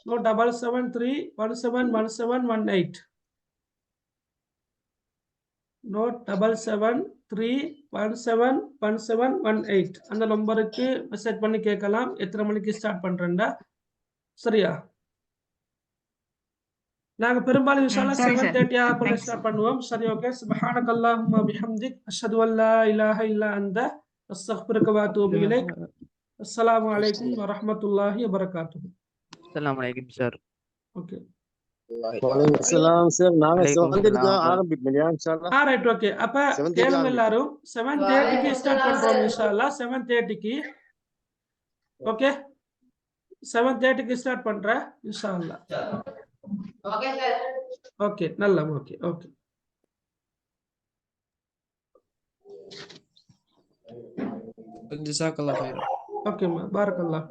நோட் 7731717118. நோட் 7731717118. அந்த நம்பருக்கு மெசேஜ் பண்ணி கேட்கலாம் எத்தனை மணிக்கு ஸ்டார்ட் பண்றேன்டா. சரியா? நாங்க பெரும்பாலும் இன்ஷால்லா 7:30 ஆக ஸ்டார்ட் பண்ணுவோம். சரி, ஓகே. சுப்ஹானக அல்லாஹும்ம பிஹம்திக் அஷ்ஹது அல்லா இலாஹ இல்லா அன்த அஸ்தக்ஃபிருக வ அத்தூபு இலைக். அஸ்ஸலாமு அலைக்கும் வ ரஹ்மத்துல்லாஹி வ பரகாத்துஹு. அஸ்ஸலாமு அலைக்கும் சார். ஓகே, வலைக்கம் சார். நாங்க 7:30 ஆரம்பிப்போம் இன்ஷால்லா. Right, okay. அப்ப கேளுங்க எல்லாரும் 7:30க்கு ஸ்டார்ட் பண்றோம் இன்ஷால்லா. 7:30க்கு ஓகே, 7:30க்கு ஸ்டார்ட் பண்றேன் இன்ஷால்லா. Okay sir. ஓகே, நல்லா. Okay, okay. ஜஸாக்கல்லாஹ் ஹைரன். ஓகே, பாரக்கல்லாஹ்.